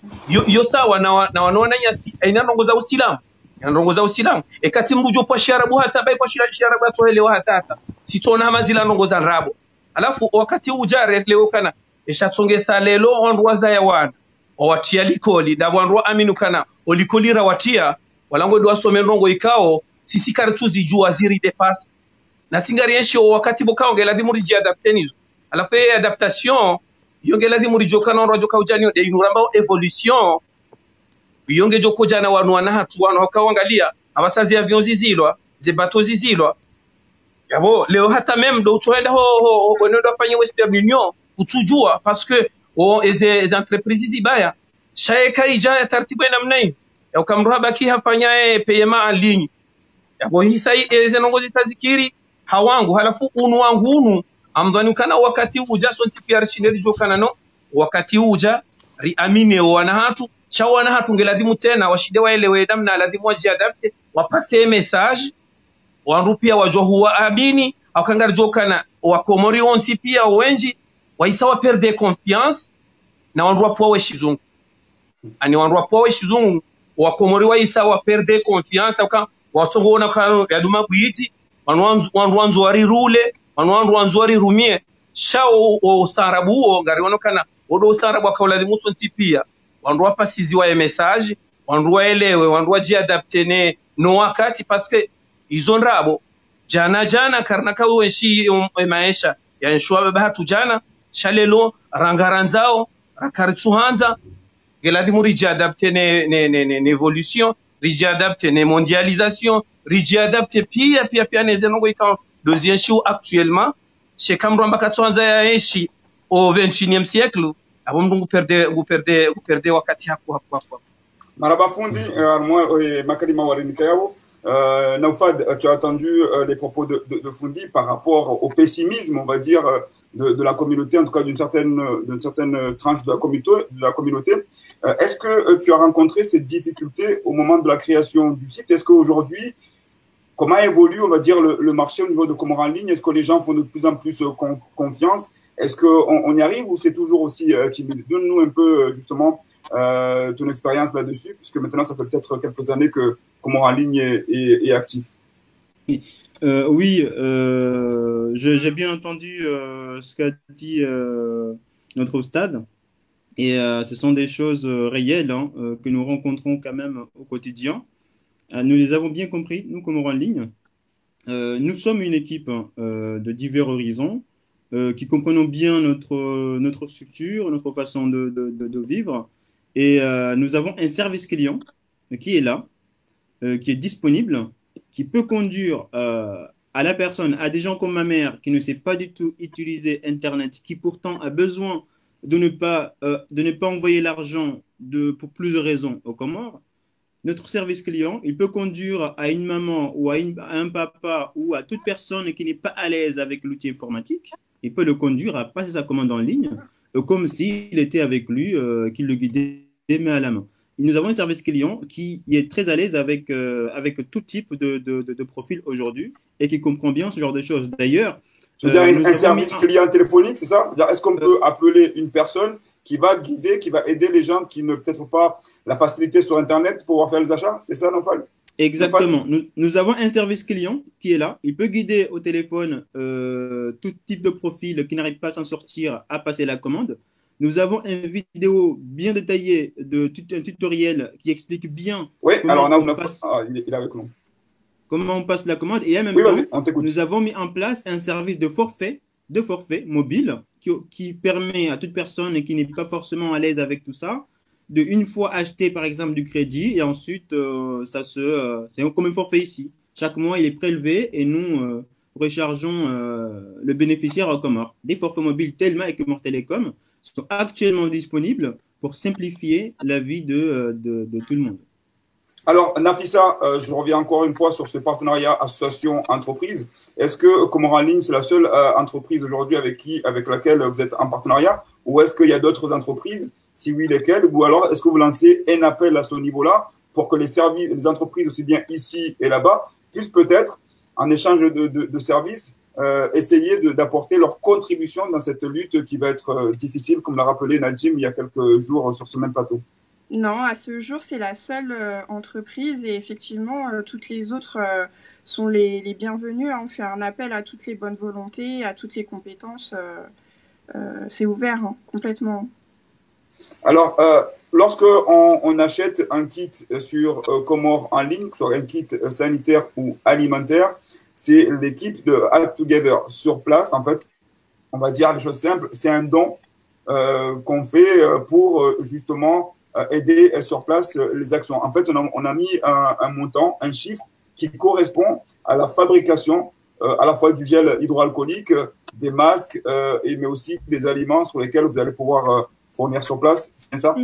yo sawa na wanaona nyasi aina ndongo za uislamu ndongo za uislamu ekati mrujo kwa sharabu hata bai kwa sharabu atoelewa hata sitona hama zila ndongo za rabo alafu wakati ujare leo kana eshatsongesa lelo ondwaza ya wana watia likoli da wanro aminu kana olikolira watia walango ndo asome ndongo ikao sisi kartuzi jua ziri de passe na singari ensho wakati bokao ngelazima riji adaptenizo alafu adaptation yongelazi muri jokana ro joka ujani de inuramba evolution yonge joko jana wanu wana hatu wanu wakaangalia abasazi avion zizilwa ze bateau zizilwa yabo leo hata même do tuenda ho wenondo fanye Western Union utujua parce que eze entreprises zibaya shaeka ija taratibu namna hii ya ukamroha ki hafanya paiement en ligne yabo hii sai eze nongozi tazikiri hawangu halafu unu wangu amdhani kana wakati uja sonti pia shineri jokana no wakati uja riamine wana hatu chawana hatu ngeladimu tena washide waelewe namna lazima wajiadapte wapase message wanrupia wajua huwa amini akangar jokana wakomori onsi pia wenji waisawa perde confiance na wanrua powe shizungu ani wanrua powe shizungu wakomori waisawa perde confiance aka watongona kana yaduma bwiti wanwanzu wari rule wanwanzu wari rumie shao usarabu huo ngariona kana odo usarabu akawalazimu sonti pia wanrua pasizi wa message wanrua elewe wanrua jiadapte no wakati parce que izo nrabo jana karna kawenshi maisha ya nshwa baba hatu jana shalelo rangaranzao rakaritsuhanza geladimu rijiadapte ne evolution rijiadapte ne mondialisation rijiadapte pia nezenongo ika deuxième show actuellement chez Cameroun bakatwanza ya eshi au 21e siècle abo mndungu perde wakati hapo maraba fundi moi makalima warinika yabo Naufad, tu as entendu les propos de Fundi par rapport au pessimisme, on va dire, de la communauté, en tout cas d'une certaine tranche de la communauté. Est-ce que tu as rencontré cette difficulté au moment de la création du site? Est-ce qu'aujourd'hui, comment évolue, on va dire, le marché au niveau de Comores en ligne? Est-ce que les gens font de plus en plus confiance? Est-ce qu'on y arrive ou c'est toujours aussi timide? Donne-nous un peu, justement, ton expérience là-dessus, puisque maintenant, ça fait peut-être quelques années que Comores en ligne est actif. Oui, j'ai bien entendu ce qu'a dit notre stade. Et ce sont des choses réelles que nous rencontrons quand même au quotidien. Nous les avons bien compris, nous, Comores en ligne. Nous sommes une équipe de divers horizons qui comprenons bien notre structure, notre façon de vivre. Et nous avons un service client qui est là, qui est disponible, qui peut conduire à la personne, à des gens comme ma mère qui ne sait pas du tout utiliser Internet, qui pourtant a besoin de ne pas envoyer l'argent pour plusieurs raisons aux Comores. Notre service client, il peut conduire à une maman ou à un papa ou à toute personne qui n'est pas à l'aise avec l'outil informatique. Il peut le conduire à passer sa commande en ligne comme s'il était avec lui, qu'il le guidait main à la main. Nous avons un service client qui est très à l'aise avec tout type de profil aujourd'hui et qui comprend bien ce genre de choses. D'ailleurs, un service client téléphonique, c'est ça? Est-ce qu'on peut appeler une personne qui va guider, qui va aider les gens qui n'ont peut-être pas la facilité sur Internet pour pouvoir faire les achats? C'est ça, Naufal? Exactement. Nous avons un service client qui est là. Il peut guider au téléphone tout type de profil qui n'arrive pas à s'en sortir à passer la commande. Nous avons une vidéo bien détaillée un tutoriel qui explique bien comment on passe la commande. Et en même temps, nous avons mis en place un service de forfait mobile qui permet à toute personne qui n'est pas forcément à l'aise avec tout ça de une fois acheter par exemple du crédit et ensuite c'est comme un forfait ici. Chaque mois il est prélevé et nous rechargeons le bénéficiaire au Comores. Des forfaits mobiles Telma et Comores Télécom sont actuellement disponibles pour simplifier la vie de tout le monde. Alors, Nafissa, je reviens encore une fois sur ce partenariat association-entreprise. Est-ce que Comores en ligne, c'est la seule entreprise aujourd'hui avec laquelle vous êtes en partenariat, ou est-ce qu'il y a d'autres entreprises? Si oui, lesquelles? Ou alors, est-ce que vous lancez un appel à ce niveau-là pour que les entreprises, aussi bien ici et là-bas, puissent peut-être, en échange de services, essayer d'apporter leur contribution dans cette lutte qui va être difficile, comme l'a rappelé Najim il y a quelques jours sur ce même plateau? Non, à ce jour, c'est la seule entreprise et effectivement, toutes les autres sont les bienvenues. Hein. On fait un appel à toutes les bonnes volontés, à toutes les compétences. C'est ouvert, hein, complètement. Alors, lorsqu'on achète un kit sur Comores en ligne, que ce soit un kit sanitaire ou alimentaire, c'est l'équipe de Act Together sur place. En fait, on va dire les choses simples, c'est un don qu'on fait pour justement aider sur place les actions. En fait, on a mis un montant, un chiffre qui correspond à la fabrication à la fois du gel hydroalcoolique, des masques, mais aussi des aliments sur lesquels vous allez pouvoir fournir sur place. C'est ça?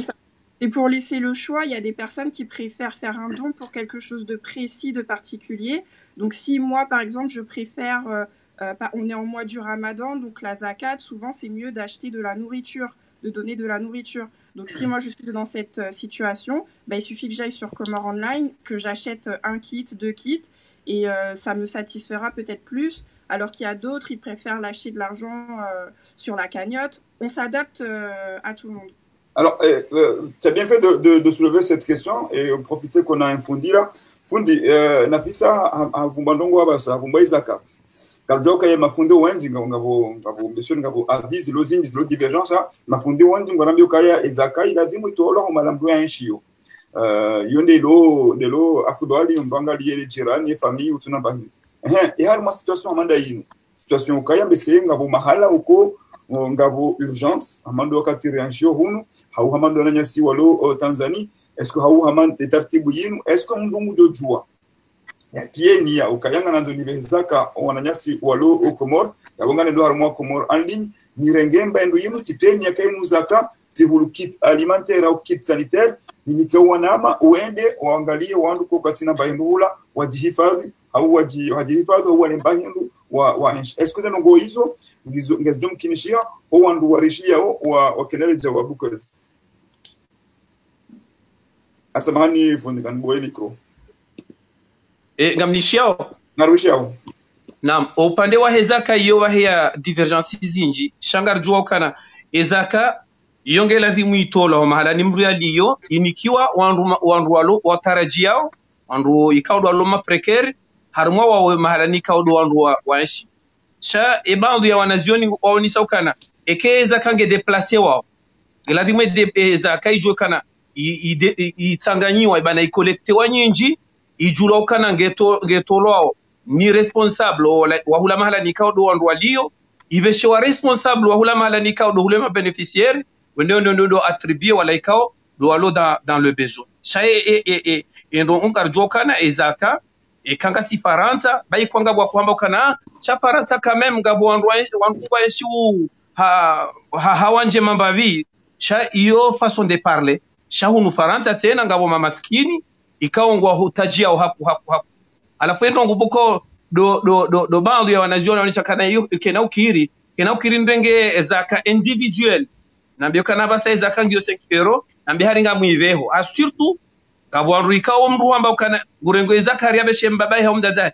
Et pour laisser le choix, il y a des personnes qui préfèrent faire un don pour quelque chose de précis, de particulier. Donc, si moi, par exemple, je préfère, on est en mois du Ramadan, donc la zakat, souvent, c'est mieux d'acheter de la nourriture, de donner de la nourriture. Donc, si moi, je suis dans cette situation, il suffit que j'aille sur Comores Online, que j'achète un kit, 2 kits, et ça me satisfera peut-être plus, alors qu'il y a d'autres, ils préfèrent lâcher de l'argent sur la cagnotte. On s'adapte à tout le monde. Alors, tu as bien fait de soulever cette question et profiter qu'on a un Fundi là. Fundi, Nafissa, Vumbandongo Abasa, Vumbai Zakat. Kaljoka ya mafundi wengi ngabo mbesho ngabo avise los indices los divergence mafundi wengi ngorambyo kaya ezaka ilazimu itolo malambo ya nshio yonde lo afudwali mbanga liye jirani famille utuna bahi hari ma situation amanda yino situation kaya mbese ngabo mahala uko ngabo urgence amando wakati reaction hunu hau hamando nanyasi walo Tanzania est-ce que hau hamande tartibu yinu est-ce que mndungu jojua tieni ya ukayanga na ndoni bezaka wananyasi walo au Comores yabongane ndo harimo Comores en ligne nirengemba ndo yimu titeni ya kainu zaka tibulu kit alimentaire au kit sanitaire ninike wanama uende waangalie wandu kwa katina bahindula wajihifadhi au wajihifadhi au wale bahindu wa est-ce que zeno go hizo ngezdo mkinishia au wandu warishia wa kelele jawabu kwezi asamani fundi kan boye micro ngamnishiao narushiao naam upande wa hezaka iyo wahia divergence zinji shangar jua kana ezaka yonge lazimu itola ho mahala nimru yaliyo inikiwa wandu walo watarajiao wandu ikawdo walo ma precaire harmo wa mahala nikawdo wandu wanshi sha ebandu ya wanazioni waonisa ukana eke ezaka nge déplacer wao lazimu ezaka ijo kana itanganyiwa ibana ikolekte wanyinji ijula ukana ngetolwao ni responsable wa hula mahala nikawdo wandu walio iveshe wa responsable wa hula mahala nikawdo hulema beneficiaire ndo attribuer wala ikao do walo dans le besoin chae ndo ungar jokana ezaka kanga si faransa bai kwanga bwa kwamba kana cha faransa quand même ngabo wandu wa eshu hawanje mambavi cha iyo façon de parler cha hunu faransa tena ngabo mamaskini ikaongwa hutajia hapo alafu ndo ngubuko do bando ya wanaziona wanacha kana hiyo kenaukiri ndenge ezaka individuel nambio kana basa ezaka ngio 5 euro nambia haringa mwiveho surtout kabwandu ikawo mru amba kana gurengo ezaka riabe shembabai ha umdaza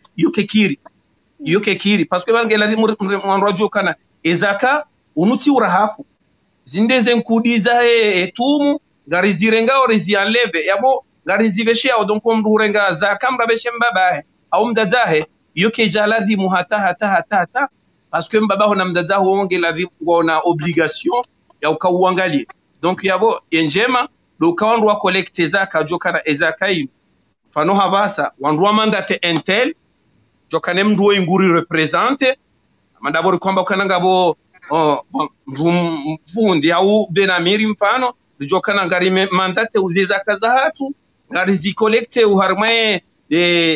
yuke kiri parce que bange lazima mwandu kana ezaka unuti urahafu zindeze nkudiza etumu garizire ngao rezianleve yabo ngari ziveshia odon ko mrurenga za kamra beshe mbaba au mdadahe yoke jaladhi muhata hata parce que mbaba hona mdada honge ladhi ngona obligation ya ukauangalie donc yabo enjema do kawandu collecte zaka jokana ezaka yi fano habasa wandu mandate intel jokane mdu inguri represente mandabori kwamba kananga bo mfundi au benamiri mfano jokana ngari mandate uzeza kaza hatu ngari zikolekte uharmae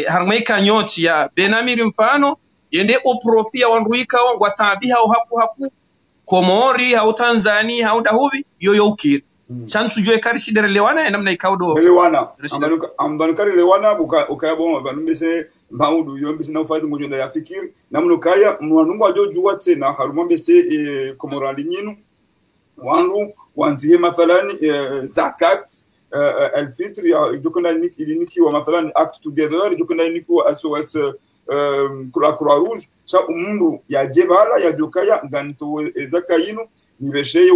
harmae kanyoti ya benamiri mfano yende oprofia wanruika wangu atabiha au haku Komori au Tanzania au dahubi yoyo ukir chansu jwe karishi dere lewana namna ikaudo lewana ambanukari lewana ukayabo banumbese maudu yombese na ufadi mujunda ya fikir namno kaya mwanungu ajo juwa tena harumambese komorali nyinu wandu wanzihe mathalani zakat الفطر يجوكنا نيكي ومثلا act together يجوكنا نيكي SOS Croix Rouge cha umundu ya jebala ya jokaya ganto ezakayinu nibesheye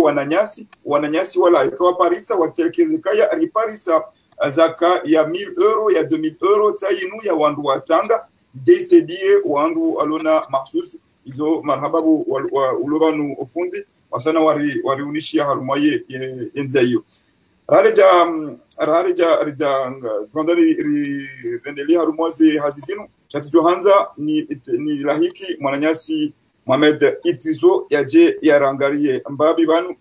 wananyasi wala ikawa parisa watelekeze kaya riparisa zaka ya 1000 euro ya 2000 euro tayinu ya wandu watanga JCD wandu alona mahsus izo marhababu ulobanu ofundi wasana wariunishia harumaye enzayo rarija twandali rendeli harumaze hazizinu chati johanza ni lahiki mwananyasi Mohamed Idriso yaje yarangarie mbabi banu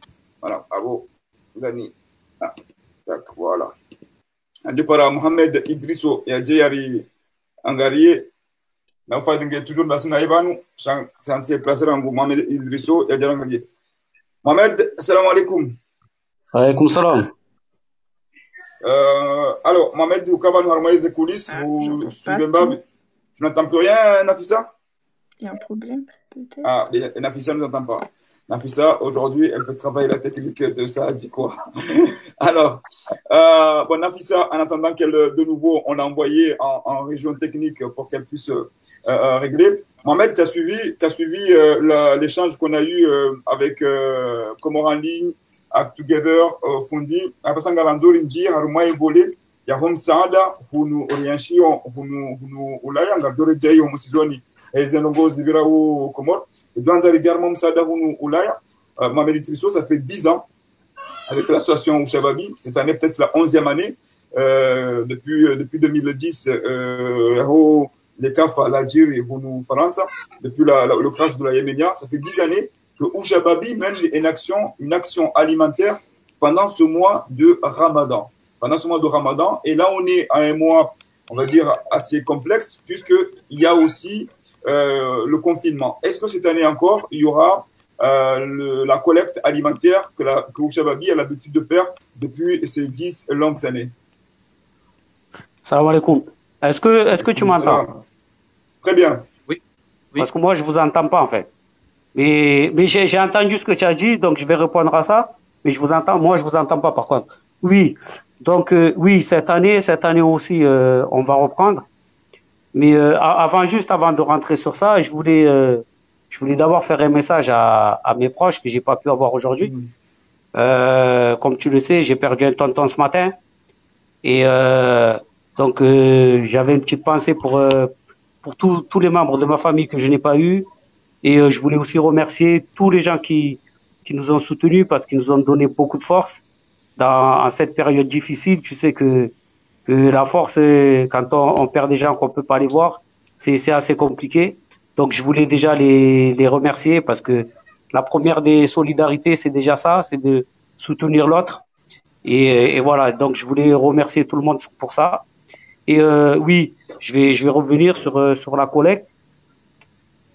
abo ngani tak voilà andi para Mohamed Idriso yaje yari angarie na fadinge toujours nasina ibanu sanse placer angu Mohamed Idriso yaje rangarie Mohamed assalamu alaikum. Alaykoum salam. Alors Mohamed ukabanu harmaize coulisses vous suivez mbabi. Tu n'entends plus rien, Nafissa? Il y a un problème, peut-être. Ah, Nafissa ne nous entend pas. Nafissa, aujourd'hui, elle fait travailler la technique de ça, dit quoi. Alors, bon, Nafissa, en attendant qu'elle, de nouveau, on l'a envoyé en région technique pour qu'elle puisse régler. Mohamed, tu as suivi l'échange qu'on a eu avec Comore en ligne, Act Together, Fundi, après ça, Ngaranzo, Rinji, Haruma et Volé. Ya hom saada hunu orientation hunu ulaya ngabdore jayi hom sizoni ezenongo zibira au Comore et doanza également saada hunu ulaya Mohamed Idriso ça fait 10 ans avec l'association Ushababi cette année peut-être la 11e année depuis 2010 les CAF à l'Algérie hunu Faransa depuis le crash de la Yéménia ça fait 10 années que Ushababi mène une action alimentaire pendant ce mois de Ramadan. Pendant ce mois de Ramadan. Et là, on est à un mois, on va dire, assez complexe, puisqu'il y a aussi le confinement. Est-ce que cette année encore, il y aura la collecte alimentaire que Ushababi a l'habitude de faire depuis ces 10 longues années? Salam alaikum. Est-ce que tu m'entends? Très bien. Oui. Parce que moi, je ne vous entends pas, en fait. Mais j'ai entendu ce que tu as dit, donc je vais répondre à ça. Mais je vous entends, moi, je ne vous entends pas, par contre. Oui. Donc oui, cette année aussi, on va reprendre. Mais avant de rentrer sur ça, je voulais d'abord faire un message à mes proches que j'ai pas pu avoir aujourd'hui. Comme tu le sais, j'ai perdu un tonton ce matin. Et donc j'avais une petite pensée pour tous les membres de ma famille que je n'ai pas eu. Et je voulais aussi remercier tous les gens qui nous ont soutenus parce qu'ils nous ont donné beaucoup de force. En cette période difficile, tu sais que la force, quand on perd des gens qu'on peut pas les voir, c'est assez compliqué. Donc, je voulais déjà les remercier parce que la première des solidarités, c'est déjà ça, c'est de soutenir l'autre. Et voilà. Donc, je voulais remercier tout le monde pour ça. Et oui, je vais revenir sur la collecte.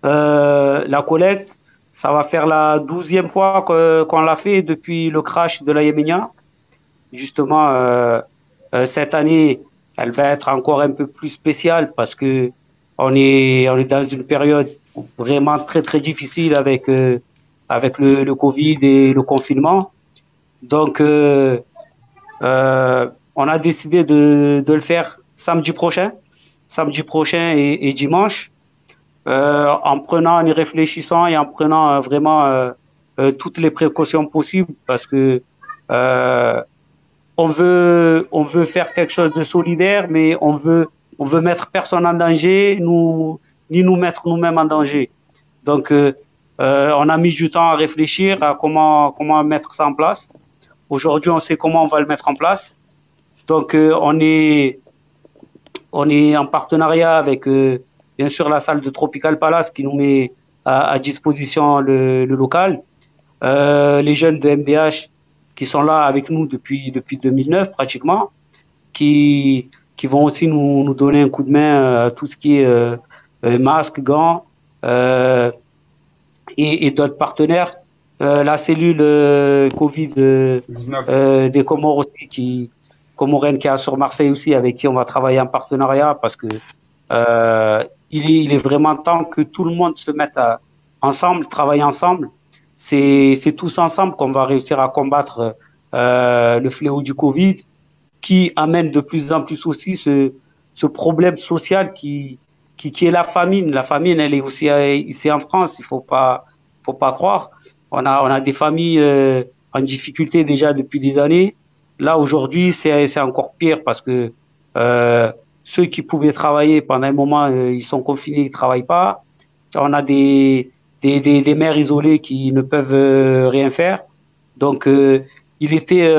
La collecte, ça va faire la 12e fois qu'on l'a fait depuis le crash de la Yéménia. Justement, cette année, elle va être encore un peu plus spéciale parce que on est dans une période vraiment très très difficile avec le Covid et le confinement. Donc, on a décidé de le faire samedi prochain et dimanche, en y réfléchissant et en prenant vraiment toutes les précautions possibles parce que on veut faire quelque chose de solidaire, mais on veut mettre personne en danger, ni nous mettre nous-mêmes en danger. Donc, on a mis du temps à réfléchir à comment mettre ça en place. Aujourd'hui, on sait comment on va le mettre en place. Donc, on est en partenariat avec, bien sûr, la salle de Tropical Palace qui nous met à disposition le local. Les jeunes de MDH qui sont là avec nous depuis 2009 pratiquement, qui vont aussi nous donner un coup de main à tout ce qui est masques, gants et d'autres partenaires. La cellule Covid des Comores aussi, comorienne qui est sur Marseille aussi, avec qui on va travailler en partenariat parce que il est vraiment temps que tout le monde se mette ensemble, travaille ensemble. C'est tous ensemble qu'on va réussir à combattre le fléau du Covid, qui amène de plus en plus aussi ce problème social qui est la famine. La famine, elle est aussi ici en France. Il faut pas croire. On a des familles en difficulté déjà depuis des années. Là aujourd'hui, c'est encore pire parce que ceux qui pouvaient travailler pendant un moment, ils sont confinés, ils travaillent pas. On a des mères isolées qui ne peuvent rien faire. Donc, il était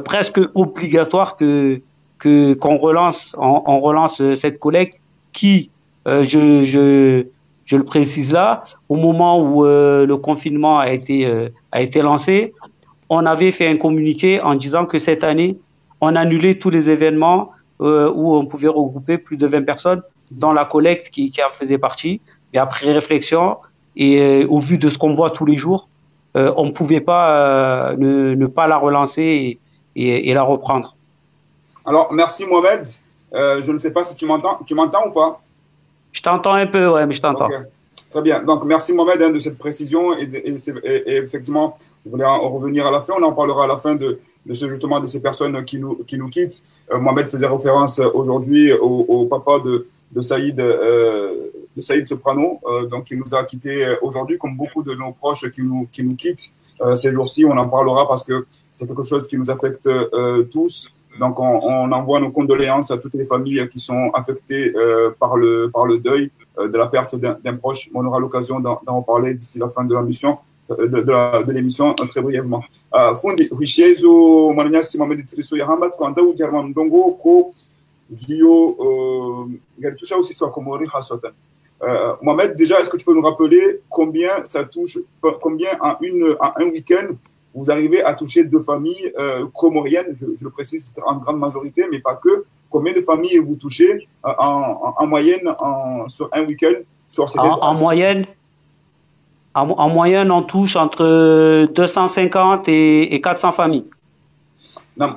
presque obligatoire qu'on relance cette collecte qui, je le précise là, au moment où le confinement a été lancé, on avait fait un communiqué en disant que cette année, on annulait tous les événements où on pouvait regrouper plus de 20 personnes dans la collecte qui en faisait partie. Et après réflexion et au vu de ce qu'on voit tous les jours, on ne pouvait pas ne pas la relancer et la reprendre. Alors, merci Mohamed. Je ne sais pas si tu m'entends. Tu m'entends ou pas? Je t'entends un peu, ouais, mais je t'entends. Okay. Très bien. Donc, merci Mohamed de cette précision. Et effectivement, je voulais en revenir à la fin. On en parlera à la fin de ces personnes qui nous quittent. Mohamed faisait référence aujourd'hui au papa de Saïd Soprano, donc qui nous a quittés aujourd'hui, comme beaucoup de nos proches qui nous quittent ces jours-ci. On en parlera parce que c'est quelque chose qui nous affecte tous. Donc, on envoie nos condoléances à toutes les familles qui sont affectées par le deuil de la perte d'un proche. On aura l'occasion d'en parler d'ici la fin de l'émission, de l'émission très brièvement. Fundi, Huishezo, Mananyasi, Mohamed Triso, Yahambat, Kwanta, Ujarman Dongo, Ko, Gio, Garitusha aussi soit Komori, Hasotan. Mohamed, déjà, est-ce que tu peux nous rappeler combien en un week-end vous arrivez à toucher deux familles comoriennes, je le précise en grande majorité, mais pas que. Combien de familles vous touchez en moyenne sur un week-end En moyenne, on touche entre 250 et 400 familles.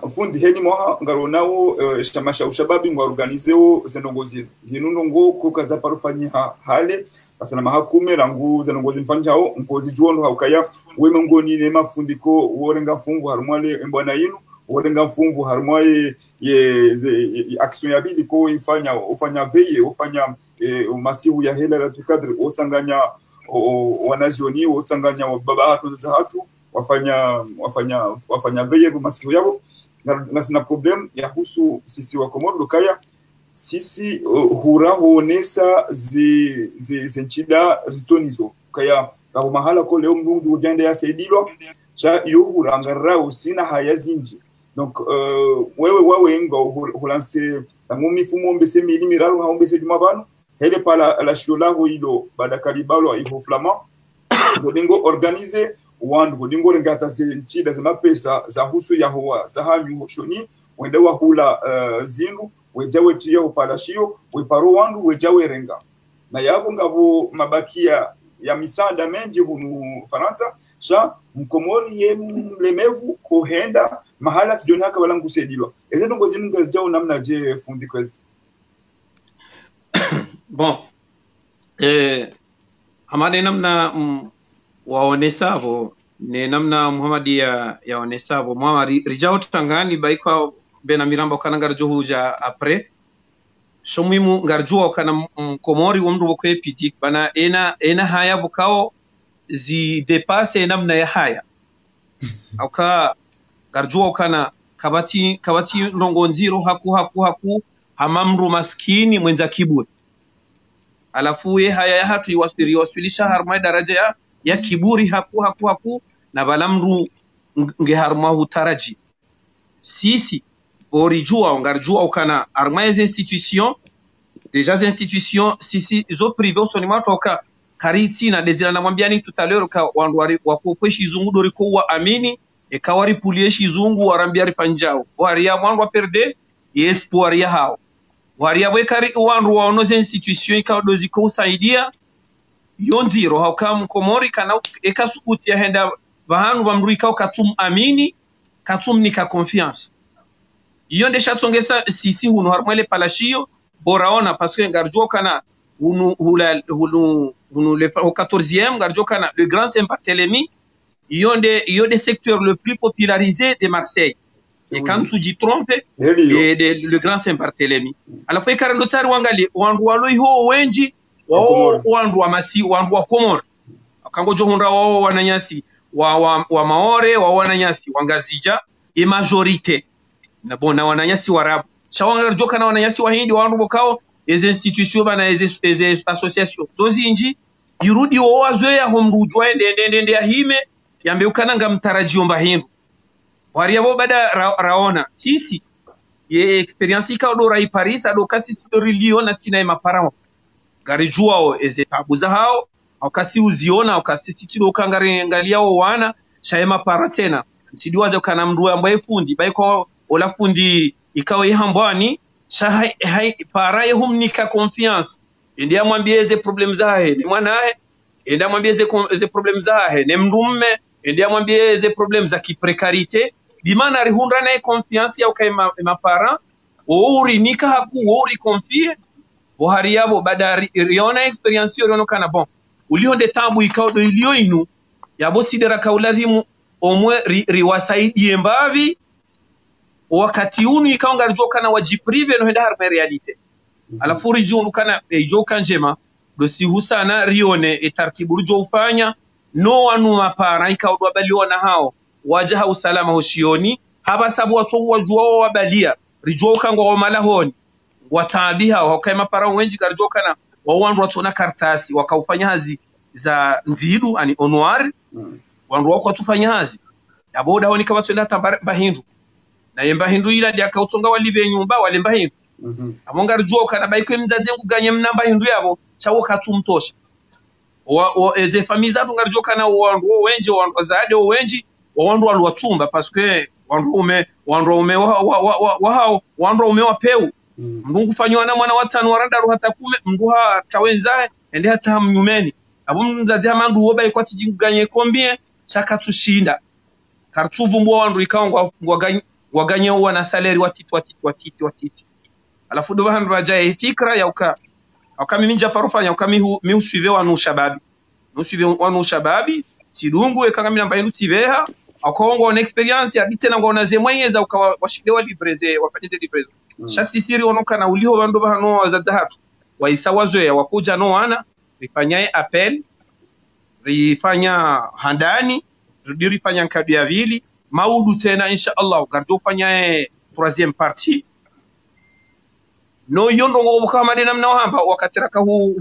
Fundi heni moha ngaronao shamasha ushababi ngorganizeo zenongozi zinunongo kukaza parufanya hale asana mahakume rangu zenongozi mfanjao ngozi juono haukaya weme ngoni ne mafundiko worenga fungu harumwale mbona yinu worenga fungu harumwaye ye action yabili ko ufanya veye ufanya masihu ya hela la tukadri otsanganya wanazioni otsanganya baba hatu za hatu wafanya veye masihu yabo na sina problem ya husu sisi wa Komoro kaya sisi huraonesa zenchida ritonizo kaya kwa mahala ko leo mnungu ujande ya sedilo cha yo hurangara usina haya zinji donc wewe ngo hulanse ngumi fumo mbese milimiraro ha mbese jumabano hele pala la shola ho ilo badakalibalo iho flama ngo organiser wandu godingo rengata zenchida za mapesa za husu ya hoa za hanyu shoni wenda wahula zinu wejawe tiyo upalashio weparo wandu wejawe renga na yabo ngabo mabakia ya misanda menji hunu Faransa sha mkomori ye mlemevu kohenda mahala tijoni haka wala ngusedilwa eze ndongo zinu ngazijao namna je fundi kwezi. Bon amade namna waonesavo ne namna Muhammadi yaonesavo Muhammad rijao tangani baikwa bena miramba kana ngarjo huja après shomimu ngarjo kana komori womdu bokwe pitik bana ena haya bukao zi dépasse namna ya haya auka garjua kana kabati ndongonziro haku hamamru maskini mwenza kiburi. Alafu ye haya hatu iwasilisha harma daraja ya kiburi haku na balamru nge harma hutaraji. Sisi orijua ngarjua ukana harma ya institution déjà les institutions sisi zo privé so ni watu waka kariti na dezila na mwambiani tout à l'heure ka wandu wako shizungu dori ko wa amini e kawari pulie shizungu warambia rifanjao waria mwandu perde espoir ya hao waria wekari wandu waono ze institution ka dozi ko usaidia yonziro hao kam komori kana ekasukuti ya henda bahanu bamrui ka katum amini katum nika confiance yonde shatsongesa sisi hunu harmele palashio boraona parce que ngarjo kana le 14e ngarjo kana le grand Saint-Barthélemy yonde secteur le plus popularisé de Marseille et quand tu dis trompe le grand Saint-Barthélemy ala foi karando tsari wangali wandu walo iho wenji wandu wa masi wandu wa Komoro kango johunda wao wananyasi wa Maore wa wananyasi wangazija e majorité na bona wananyasi warabu chawanga joka na wananyasi wahindi wandu bokao ez institution bana ez association zozinji irudi wo wazoya homrujwa ndende ya hime yambe ukananga mtarajio mbahindu waria bo bada raona sisi ye experience ka do rai Paris ado kasi storilio na tina maparao garijua o ez tabuza hao au kasi uziona au kasi titilo kangare ngalia o wana shaema para tena msidiwaze ukana mndu ambaye fundi baiko ola fundi ikawa ihambwani hai para yehumnika confiance ndia mwambie ze problem zahe ni mwanae ndia mwambie ze problem zahe ni mrumme ndia mwambie ze problem za kiprekarite dimana rihundra na confiance ya ukaima mapara ouri nika haku ouri confie bohari yabo badari riona experience yono kana bon ulionde tabu ikawa do ilio inu yabo sidera kauladhimu omwe riwasaidie mbavi wakati unu ikaonga joka na wajiprive no henda harma realite alafu rijunu kana joka njema dosi husana rione etartibu jo ufanya no wanu mapara ikaudwa baliona hao wajaha usalama hoshioni haba sabu watu wajua wabalia rijoka ngo malahoni watabiha wakaima para wenji garjoka na wawandu watu na kartasi wakaufanya hazi za nzidu ani onoir wandu wako tufanya hazi yaboda honi kama twenda tamba hindu na yemba hindu ila dia kautonga walibe nyumba walemba hindu abonga rujua kana baiko mzaze nguganye mnamba hindu yabo chawo katumtosha eze famiza tungarujua kana wandu wenji wandu zaade wenji wandu watumba parce que wandu ume wapeu mngu fanywa na mwana watano waranda hata kume mnguha kawenzae ende hata mnyumeni abo mzaze amandu wo baiko tijinganye kombie chaka tushinda kartuvu mbo wandu ikawa waganye wana salary watiti alafu do bandu bajaye fikra ya mimi japarofanya mi usuive wanu shababi sidungu ekanga mina mbaindu tiveha akongo on experience ya bitena ngona zemwenyeza ukawashide wa libreze wafanyeze libreze shasi siri onokana uliho bandu bahano zazahatu waisawazo ya wakuja no wana rifanyaye appel rifanya handani rifanya nkadu ya vili maudu tena insha Allah gardo fanyaye troisième partie no yondo ngo kama dena mna hamba wakatiraka hu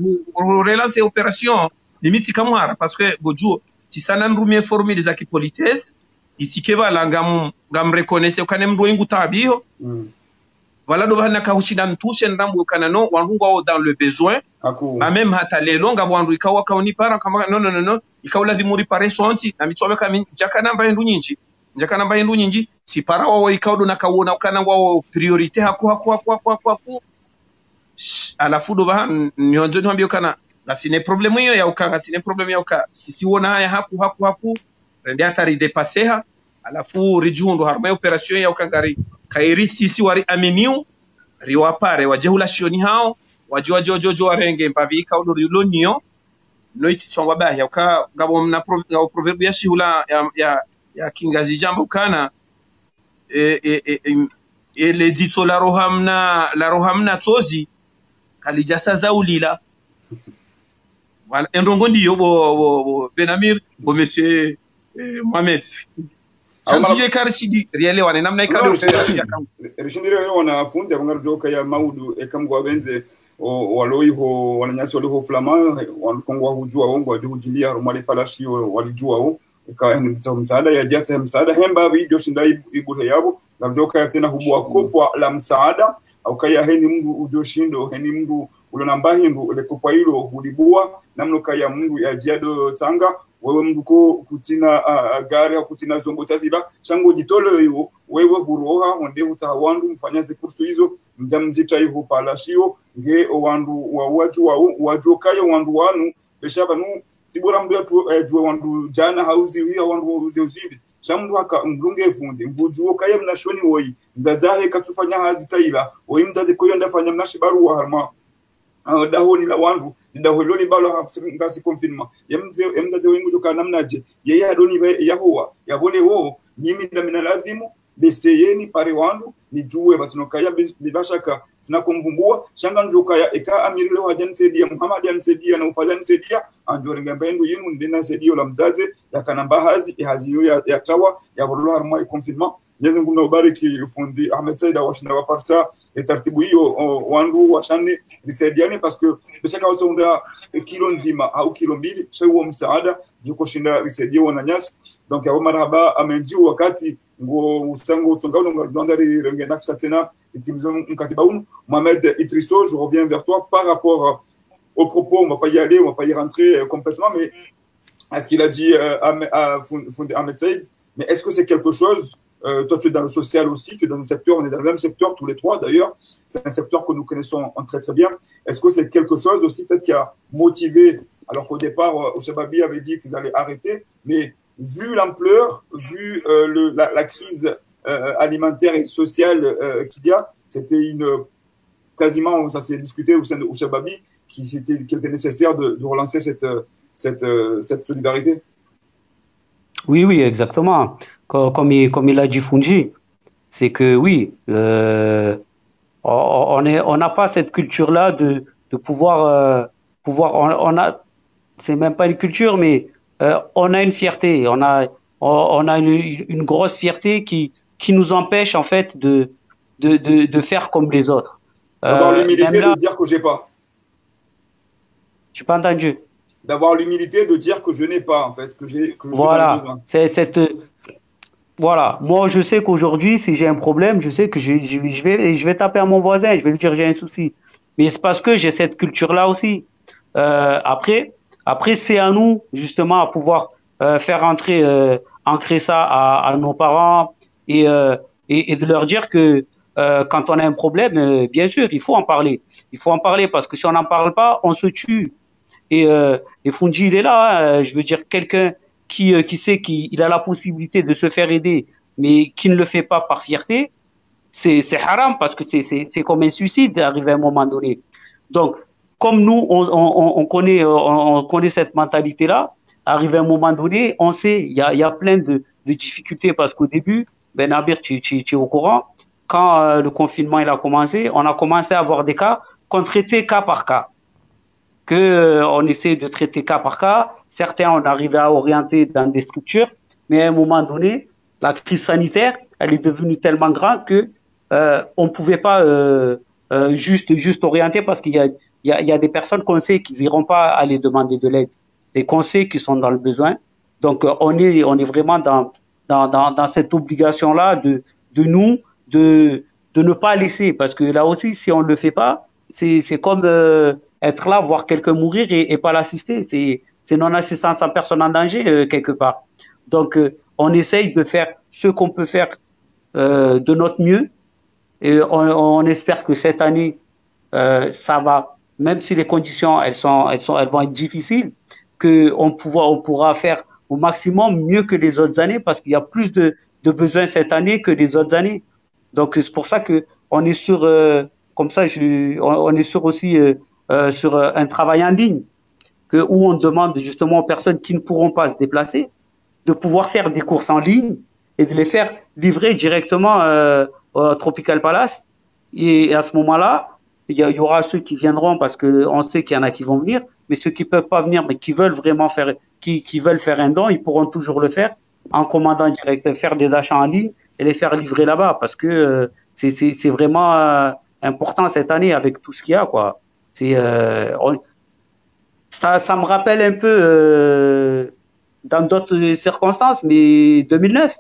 relance opération limiti kamwara parce que gojuo tisana ndumie formule za kipolitesse itikeba langam ngam reconnaître kane mndo ingu tabiho wala do bana ka huchida mtushe ndambu kana no wangu wao dans le besoin ba même hata lelo ngabo wandu ikawa kauni para kama no ikaula dhimuri pare sonti na mitsobe kama jakana mba ndu nyinji njakana mba ndu nyinji si para wao ikaudo na kaona kana wao priorité haku alafu do ba nyonjo niambio kana la sine problème hiyo ya ukanga sine problème ya uka sisi wona haya haku rende atari dépasser alafu rijundo harma operation ya ukangari kairi sisi wari aminiu riwapare wajehula shioni hao wajojo warenge mpavi kaudo rilonio no ititsongwa bahya uka ngabo na proverbe ya shihula ya kingazi jambo kana le dito la rohamna tozi kalijasa zaulila wala endongo ndiyo bo Benamir bo monsieur Mohamed chanjiye kar sidi riele wane namna ikado ya kam rishindire wana fundi abangar joka ya maudu ekamgwa benze waloiho wananyasi waliho flama walkongwa hujua wongo wajuhujilia rumali palashi walijua wo ikaeni msaada ya jata msaada hemba bijo shinda ibure yabo na joka ya tena hubwa kopwa la msaada au kaya heni mndu ujoshindo heni mndu ulonambahindu ile kopwa hilo hulibua namno kaya mndu ya jiado tanga wewe mndu ko kutina gari au kutina zombo taziba shango jitolo hiyo wewe buroha onde utawandu mfanyaze kursu hizo mjamzita hiyo palashio nge wandu waju kaya wandu wanu beshaba nu sibora mndu atu jua wandu jana hauzi hiyo wandu uzidi shamdu haka mblunge fundi mbujuo kaya mnashoni woi mdazahe katufanya hazi taila woi mdaze koyo ndafanya mnashibaru wa harma daho ni la wandu daho loni balo ngasi confirma yemdaze wengu joka namnaje yeye adoni yahuwa yabole wo mimi ndamina lazimu beseyeni pare wandu nijue batunokaya bibashaka sinakumvumbua shanga njoka ya eka amirilo hajansedia Muhammad yansedia na ufadhani sedia anjorenga mbendu yinu ndina sedio la mzaze yakanamba haziyo ya tawa ya bolo harma confirma Mwenyezi Mungu ubariki fundi Ahmed Saida washinda wa parsa taratibu hiyo wandu washane risaidiane parce que beshaka utonda kilo nzima au kilo mbili shawo msaada jiko shinda risaidia wananyasi donc ya marhaba amenji wakati ngo usango tongalo ngandari renge nafsa tena itimizo mkatiba unu Mohamed Idrisso je reviens vers toi par rapport au propos on va pas y aller on va pas y rentrer complètement mais à ce qu'il a dit à fundi Ahmed Said mais est-ce que c'est quelque chose toi, tu es dans le social aussi, tu es dans un secteur, on est dans le même secteur tous les trois d'ailleurs. C'est un secteur que nous connaissons très très bien. Est-ce que c'est quelque chose aussi peut-être qui a motivé, alors qu'au départ, Ouchababi avait dit qu'ils allaient arrêter, mais vu l'ampleur, vu la crise alimentaire et sociale qu'il y a, c'était quasiment, ça s'est discuté au sein de Ouchababi, qu'il était nécessaire de relancer cette solidarité. Oui, exactement. Comme il a dit Fungi, c'est que oui, on n'a pas cette culture-là de pouvoir, c'est même pas une culture, mais on a une fierté, on a une grosse fierté qui nous empêche en fait de faire comme les autres. D'avoir l'humilité de dire que j'ai pas. J'ai pas entendu. D'avoir l'humilité de dire que je n'ai pas en fait, que je voilà, c'est cette voilà, moi je sais qu'aujourd'hui si j'ai un problème, je sais que je vais taper à mon voisin, je vais lui dire j'ai un souci. Mais c'est parce que j'ai cette culture-là aussi. Après c'est à nous justement à pouvoir faire ancrer ça à nos parents et de leur dire que quand on a un problème, bien sûr, il faut en parler. Il faut en parler parce que si on n'en parle pas, on se tue. Et Fungi, il est là, je veux dire, quelqu'un qui sait qu'il a la possibilité de se faire aider, mais qui ne le fait pas par fierté, c'est haram parce que c'est comme un suicide d'arriver à un moment donné. Donc, comme nous, on connaît cette mentalité-là, arrivé à un moment donné, on sait, il y a plein de difficultés parce qu'au début, Ben Abir, tu es au courant, quand le confinement il a commencé, on a commencé à avoir des cas qu'on traitait cas par cas. On essaie de traiter cas par cas. Certains, on arrivait à orienter dans des structures, mais à un moment donné, la crise sanitaire, elle est devenue tellement grande que on pouvait pas juste orienter parce qu'il y a des personnes qu'on sait qu'ils iront pas aller demander de l'aide et qu'on sait qu'ils sont dans le besoin. Donc on est vraiment dans cette obligation là de ne pas laisser parce que là aussi si on le fait pas, c'est comme être là, voir quelqu'un mourir et pas l'assister. C'est non-assistance à personne en danger, quelque part. Donc, on essaye de faire ce qu'on peut faire de notre mieux. Et on espère que cette année, ça va, même si les conditions, elles vont être difficiles, on pourra faire au maximum mieux que les autres années parce qu'il y a plus de besoins cette année que les autres années. Donc, c'est pour ça que on est sur, comme ça, on est sur aussi, sur un travail en ligne où on demande justement aux personnes qui ne pourront pas se déplacer de pouvoir faire des courses en ligne et de les faire livrer directement au Tropical Palace. Et à ce moment-là, il y aura ceux qui viendront parce que on sait qu'il y en a qui vont venir, mais ceux qui peuvent pas venir mais qui veulent vraiment faire, qui veulent faire un don, ils pourront toujours le faire en commandant direct, faire des achats en ligne et les faire livrer là-bas parce que c'est vraiment important cette année avec tout ce qu'il y a, quoi. Ça me rappelle un peu dans d'autres circonstances, mais 2009.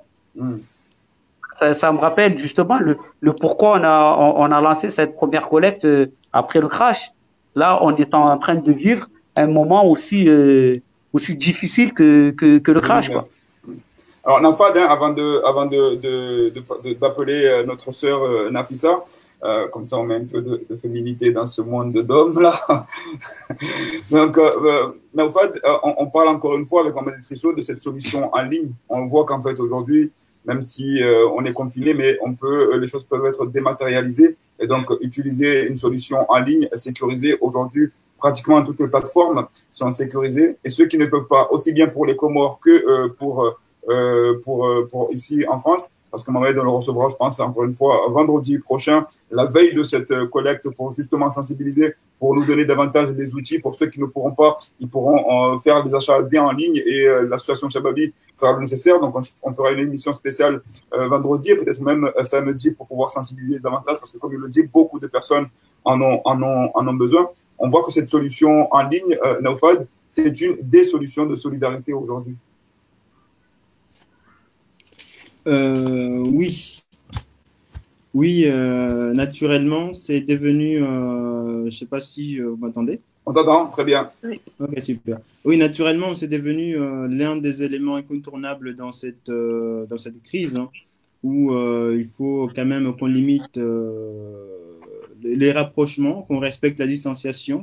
Ça me rappelle justement le pourquoi on a lancé cette première collecte après le crash. Là, on est en train de vivre un moment aussi difficile que le crash, quoi. Alors, Nafad, hein, avant d'appeler notre sœur Nafissa, comme ça on met un peu de féminité dans ce monde d'hommes là. Donc, Nafad, on parle encore une fois avec Mohamed Trissot de cette solution en ligne. On voit qu'en fait aujourd'hui, même si on est confiné, mais les choses peuvent être dématérialisées et donc utiliser une solution en ligne sécurisée. Aujourd'hui, pratiquement toutes les plateformes sont sécurisées et ceux qui ne peuvent pas, aussi bien pour les Comores que pour ici en France, parce que Mohamed le recevra, je pense, encore une fois, vendredi prochain, la veille de cette collecte pour justement sensibiliser, pour nous donner davantage des outils. Pour ceux qui ne pourront pas, ils pourront faire des achats bien en ligne et l'association Shababi fera le nécessaire. Donc, on fera une émission spéciale vendredi et peut-être même samedi pour pouvoir sensibiliser davantage parce que, comme il le dit, beaucoup de personnes en ont besoin. On voit que cette solution en ligne, Naufad, c'est une des solutions de solidarité aujourd'hui. Oui, naturellement, c'est devenu. Je ne sais pas si vous m'entendez. On t'entend, très bien. Oui. Ok, super. Oui, naturellement, c'est devenu l'un des éléments incontournables dans cette crise, hein, où il faut quand même qu'on limite les rapprochements, qu'on respecte la distanciation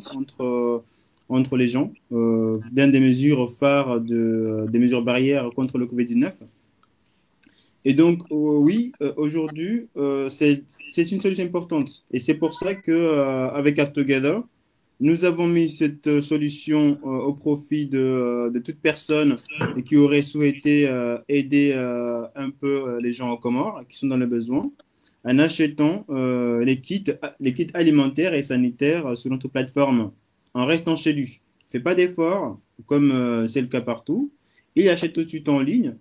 entre les gens. L'une des mesures phares des mesures barrières contre le Covid-19. Et donc, oui, aujourd'hui, c'est une solution importante. Et c'est pour ça qu'avec Art Together, nous avons mis cette solution au profit de toute personne qui aurait souhaité aider un peu les gens aux Comores qui sont dans le besoin en achetant les kits alimentaires et sanitaires sur notre plateforme en restant chez lui. Il ne fait pas d'efforts, comme c'est le cas partout. Il achète tout de suite en ligne.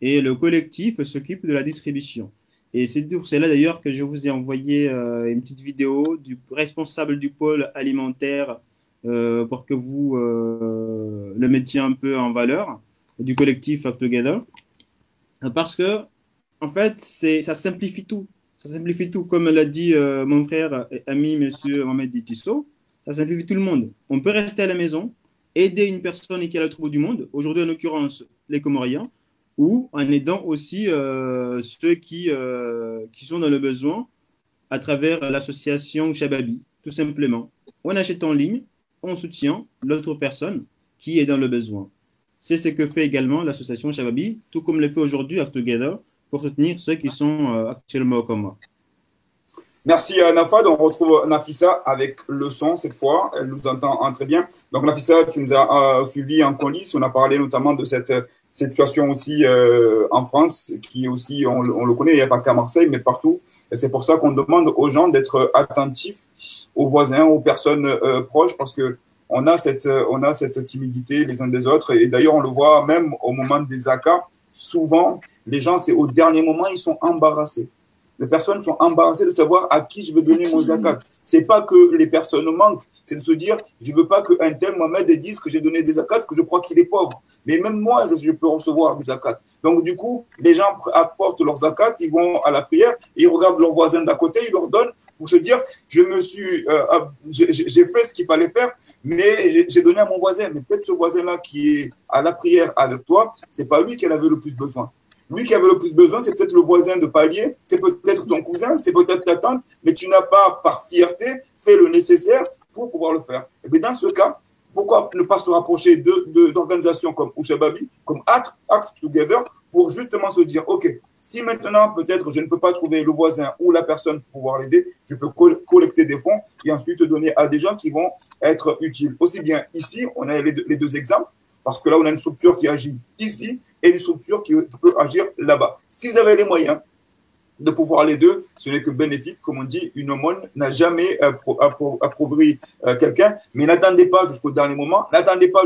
Et le collectif s'occupe de la distribution. Et c'est pour cela d'ailleurs que je vous ai envoyé une petite vidéo du responsable du pôle alimentaire pour que vous le mettiez un peu en valeur, du collectif Act Together. Parce que, en fait, ça simplifie tout. Ça simplifie tout. Comme l'a dit mon frère et ami, monsieur Mohamed Tissot, ça simplifie tout le monde. On peut rester à la maison, aider une personne qui est à l'autre bout du monde, aujourd'hui en l'occurrence les Comoriens, ou en aidant aussi ceux qui sont dans le besoin à travers l'association Shababi, tout simplement. On achète en ligne, on soutient l'autre personne qui est dans le besoin. C'est ce que fait également l'association Shababi, tout comme le fait aujourd'hui Act Together, pour soutenir ceux qui sont actuellement au coma. Merci à Nafad. On retrouve Nafissa avec le son cette fois. Elle nous entend très bien. Donc Nafissa, tu nous as suivi en coulisses. On a parlé notamment de cette situation aussi en France, qui est aussi, on le connaît, il n'y a pas qu'à Marseille, mais partout. Et c'est pour ça qu'on demande aux gens d'être attentifs aux voisins, aux personnes proches, parce que on a cette timidité les uns des autres. Et d'ailleurs, on le voit même au moment des ACA. Souvent, les gens, c'est au dernier moment, ils sont embarrassés. Les personnes sont embarrassées de savoir à qui je veux donner mon zakat. C'est pas que les personnes manquent, c'est de se dire, je veux pas qu'un tel Mohamed dise que j'ai donné des zakats, que je crois qu'il est pauvre. Mais même moi, je peux recevoir des zakats. Donc du coup, les gens apportent leurs zakats, ils vont à la prière, et ils regardent leurs voisins d'à côté, ils leur donnent pour se dire, j'ai fait ce qu'il fallait faire, mais j'ai donné à mon voisin. Mais peut-être ce voisin-là qui est à la prière avec toi, c'est pas lui qui en avait le plus besoin. Lui qui avait le plus besoin, c'est peut-être le voisin de palier, c'est peut-être ton cousin, c'est peut-être ta tante, mais tu n'as pas, par fierté, fait le nécessaire pour pouvoir le faire. Et bien dans ce cas, pourquoi ne pas se rapprocher d'organisations comme Shababi, comme Act Together, pour justement se dire, OK, si maintenant, peut-être, je ne peux pas trouver le voisin ou la personne pour pouvoir l'aider, je peux collecter des fonds et ensuite donner à des gens qui vont être utiles. Aussi bien ici, on a les deux exemples, parce que là, on a une structure qui agit ici et une structure qui peut agir là-bas. Si vous avez les moyens de pouvoir les deux, ce n'est que bénéfique. Comme on dit, une aumône n'a jamais appauvri quelqu'un, mais n'attendez pas jusqu'au dernier moment, n'attendez pas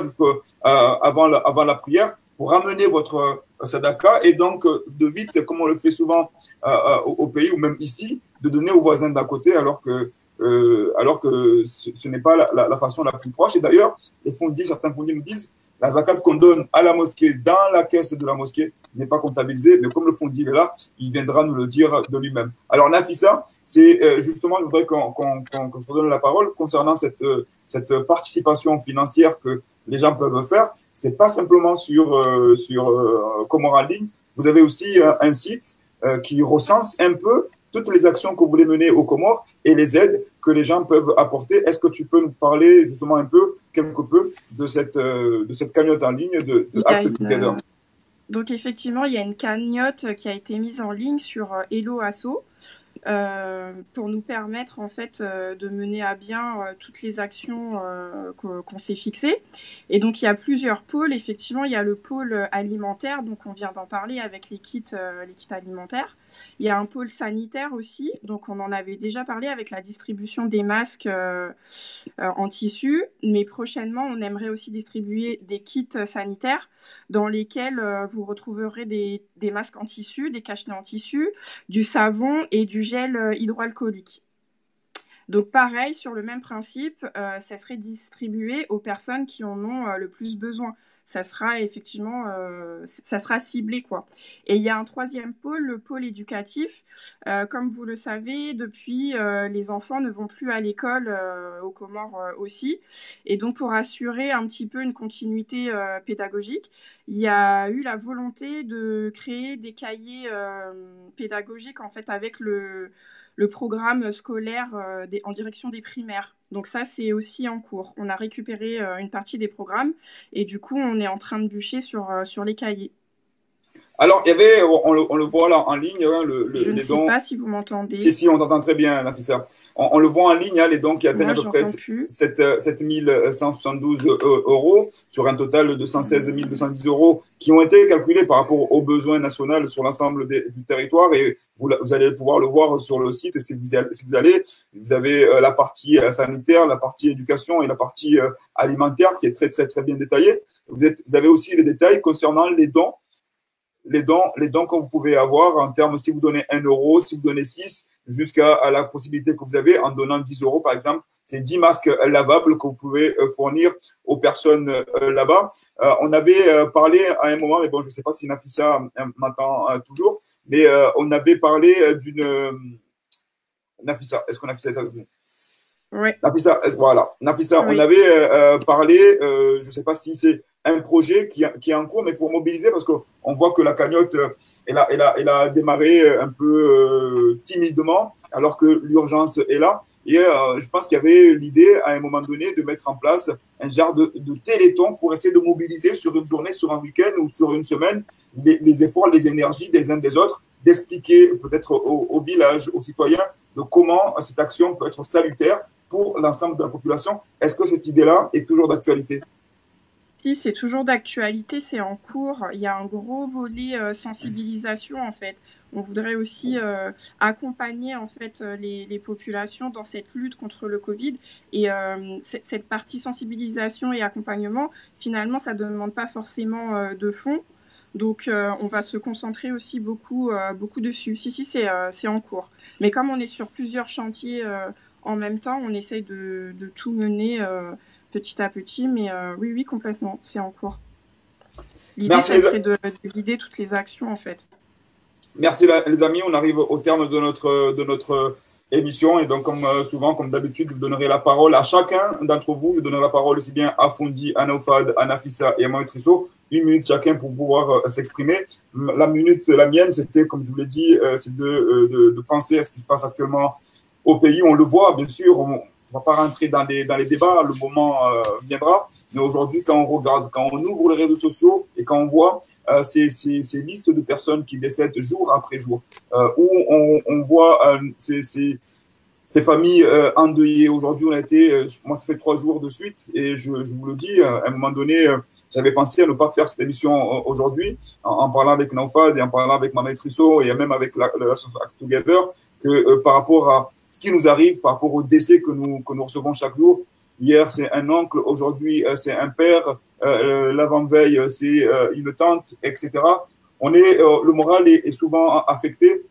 avant la prière pour ramener votre sadaka et donc de vite, comme on le fait souvent au pays ou même ici, de donner aux voisins d'à côté alors que ce n'est pas la façon la plus proche. Et d'ailleurs, certains fondis nous disent la zakat qu'on donne à la mosquée dans la caisse de la mosquée n'est pas comptabilisée, mais comme le fondi est là, il viendra nous le dire de lui-même. Alors Nafissa, c'est justement, je voudrais que je te donne la parole concernant cette participation financière que les gens peuvent faire. C'est pas simplement sur Comores en ligne. Vous avez aussi un site qui recense un peu toutes les actions que vous voulez mener aux Comores et les aides que les gens peuvent apporter. Est-ce que tu peux nous parler justement quelque peu de cette cagnotte en ligne de Act Together? Donc effectivement, il y a une cagnotte qui a été mise en ligne sur Hello Asso pour nous permettre en fait de mener à bien toutes les actions qu'on s'est fixées. Et donc il y a plusieurs pôles. Effectivement, il y a le pôle alimentaire, donc on vient d'en parler avec les kits alimentaires. Il y a un pôle sanitaire aussi, donc on en avait déjà parlé avec la distribution des masques en tissu, mais prochainement on aimerait aussi distribuer des kits sanitaires dans lesquels vous retrouverez des masques en tissu, des cache-nez en tissu, du savon et du gel hydroalcoolique. Donc pareil, sur le même principe, ça serait distribué aux personnes qui en ont le plus besoin. Ça sera effectivement, ça sera ciblé, quoi. Et il y a un troisième pôle, le pôle éducatif. Comme vous le savez, depuis, les enfants ne vont plus à l'école aux Comores aussi. Et donc pour assurer un petit peu une continuité pédagogique, il y a eu la volonté de créer des cahiers pédagogiques en fait avec le programme scolaire en direction des primaires. Donc ça, c'est aussi en cours. On a récupéré une partie des programmes et du coup, on est en train de bûcher sur les cahiers. Alors, il y avait, on le voit là en ligne, hein, je ne sais pas si vous m'entendez. Si, on t'entend très bien, Nafissa. On le voit en ligne, hein, les dons qui atteignent à peu près 7 172 € sur un total de 116 210 € qui ont été calculés par rapport aux besoins nationaux sur l'ensemble du territoire. Et vous allez pouvoir le voir sur le site. Et si vous allez, vous avez la partie sanitaire, la partie éducation et la partie alimentaire qui est très, très, très bien détaillée. Vous avez aussi les détails concernant les dons que vous pouvez avoir en termes, si vous donnez 1 €, si vous donnez 6, jusqu'à la possibilité que vous avez en donnant 10 € par exemple, c'est 10 masques lavables que vous pouvez fournir aux personnes là-bas. On avait parlé à un moment, mais bon, je ne sais pas si Nafissa m'entend toujours, mais on avait parlé d'une… Nafissa, est-ce que Nafissa est avec nous? Oui. Nafissa, voilà. Nafissa, oui. On avait parlé, je ne sais pas si c'est un projet qui est en cours, mais pour mobiliser, parce qu'on voit que la cagnotte, elle a démarré un peu timidement, alors que l'urgence est là. Et je pense qu'il y avait l'idée, à un moment donné, de mettre en place un genre de téléthon pour essayer de mobiliser sur une journée, sur un week-end ou sur une semaine, les efforts, les énergies des uns des autres, d'expliquer peut-être au village, aux citoyens, de comment cette action peut être salutaire pour l'ensemble de la population. Est-ce que cette idée-là est toujours d'actualité? Si, c'est toujours d'actualité, c'est en cours. Il y a un gros volet sensibilisation en fait. On voudrait aussi accompagner en fait les populations dans cette lutte contre le Covid. Et cette partie sensibilisation et accompagnement, finalement, ça ne demande pas forcément de fonds. Donc, on va se concentrer aussi beaucoup dessus. Si, c'est en cours. Mais comme on est sur plusieurs chantiers en même temps, on essaye de tout mener petit à petit. Mais oui, complètement, c'est en cours. L'idée, ça serait de guider toutes les actions, en fait. Merci, les amis. On arrive au terme de notre émission. Et donc, comme souvent, comme d'habitude, je donnerai la parole à chacun d'entre vous. Je donnerai la parole aussi bien à Fondi, à Naufad, à Nafissa et à Mohamed Risso. 1 minute chacun pour pouvoir s'exprimer. La mienne, c'était, comme je vous l'ai dit, c'est de penser à ce qui se passe actuellement au pays. On le voit, bien sûr, on ne va pas rentrer dans les débats, le moment viendra. Mais aujourd'hui, quand on regarde, quand on ouvre les réseaux sociaux et quand on voit ces listes de personnes qui décèdent jour après jour, où on voit ces familles endeuillées. Aujourd'hui, on a été, moi, ça fait 3 jours de suite et je vous le dis, à un moment donné, j'avais pensé à ne pas faire cette émission aujourd'hui, en parlant avec Naufad et en parlant avec Mohamed Risso et même avec l'association Act Together, que par rapport à ce qui nous arrive, par rapport aux décès que nous recevons chaque jour, hier c'est un oncle, aujourd'hui c'est un père, l'avant-veille c'est une tante, etc. Le moral est souvent affecté.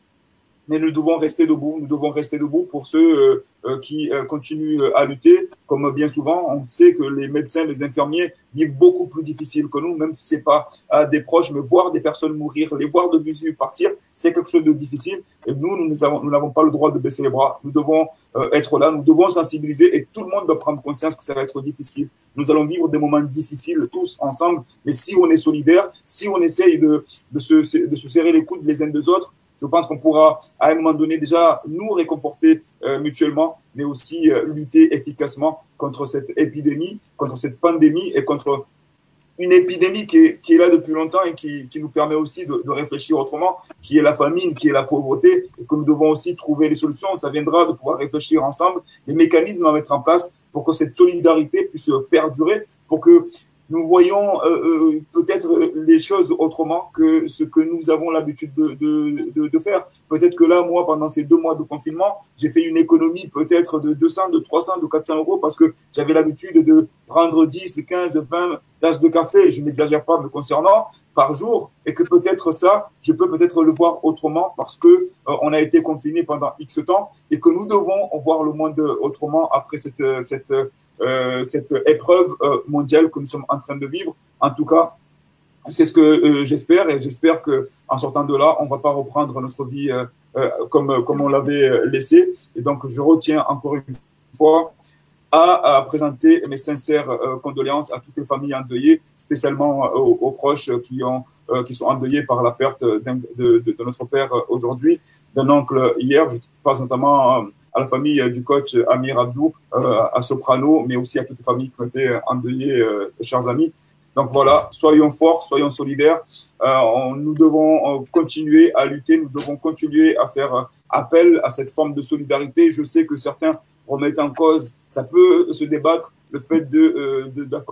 Mais nous devons rester debout. Nous devons rester debout pour ceux qui continuent à lutter. Comme bien souvent, on sait que les médecins, les infirmiers vivent beaucoup plus difficile que nous, même si c'est pas des proches, mais voir des personnes mourir, les voir de visu partir, c'est quelque chose de difficile. Et nous n'avons pas le droit de baisser les bras. Nous devons être là, nous devons sensibiliser et tout le monde doit prendre conscience que ça va être difficile. Nous allons vivre des moments difficiles tous ensemble, mais si on est solidaires, si on essaye de se serrer les coudes les uns des autres, je pense qu'on pourra, à un moment donné, déjà nous réconforter mutuellement, mais aussi lutter efficacement contre cette épidémie, contre cette pandémie et contre une épidémie qui est là depuis longtemps et qui nous permet aussi de réfléchir autrement, qui est la famine, qui est la pauvreté, et que nous devons aussi trouver les solutions. Ça viendra de pouvoir réfléchir ensemble, les mécanismes à mettre en place pour que cette solidarité puisse perdurer, pour que nous voyons peut-être les choses autrement que ce que nous avons l'habitude de faire. Peut-être que là, moi, pendant ces 2 mois de confinement, j'ai fait une économie peut-être de 200, de 300, de 400 euros parce que j'avais l'habitude de prendre 10, 15, 20 tasses de café, je n'exagère pas me concernant, par jour, et que peut-être ça, je peux peut-être le voir autrement parce que on a été confiné pendant X temps et que nous devons voir le monde autrement après cette épreuve mondiale que nous sommes en train de vivre. En tout cas, c'est ce que j'espère, et j'espère qu'en sortant de là, on ne va pas reprendre notre vie comme on l'avait laissé. Et donc, je retiens encore une fois à présenter mes sincères condoléances à toutes les familles endeuillées, spécialement aux proches qui sont endeuillés par la perte de notre père aujourd'hui, d'un oncle hier. Je pense notamment à la famille du coach Amir Abdou, à Soprano, mais aussi à toutes les familles qui ont été endeuillées, chers amis. Donc voilà, soyons forts, soyons solidaires. Nous devons continuer à lutter, nous devons continuer à faire appel à cette forme de solidarité. Je sais que certains remettent en cause, ça peut se débattre, le fait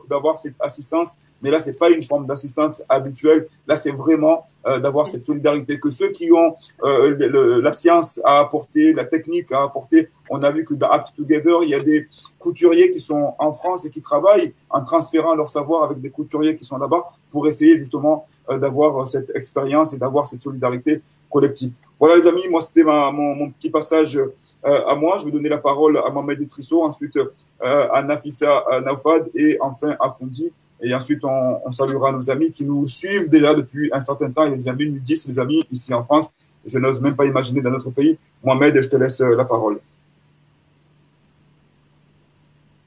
d'avoir cette assistance, mais là, c'est pas une forme d'assistance habituelle. Là, c'est vraiment d'avoir cette solidarité, que ceux qui ont la science à apporter, la technique à apporter. On a vu que dans Act Together, il y a des couturiers qui sont en France et qui travaillent en transférant leur savoir avec des couturiers qui sont là-bas pour essayer justement d'avoir cette expérience et d'avoir cette solidarité collective. Voilà les amis, moi c'était mon petit passage à moi. Je vais donner la parole à Mohamed Idrisso, ensuite à Nafissa Naufad et enfin à Fondi. Et ensuite, on saluera nos amis qui nous suivent déjà depuis un certain temps. Il est déjà 1010, les amis, ici en France. Je n'ose même pas imaginer dans notre pays. Mohamed, je te laisse la parole.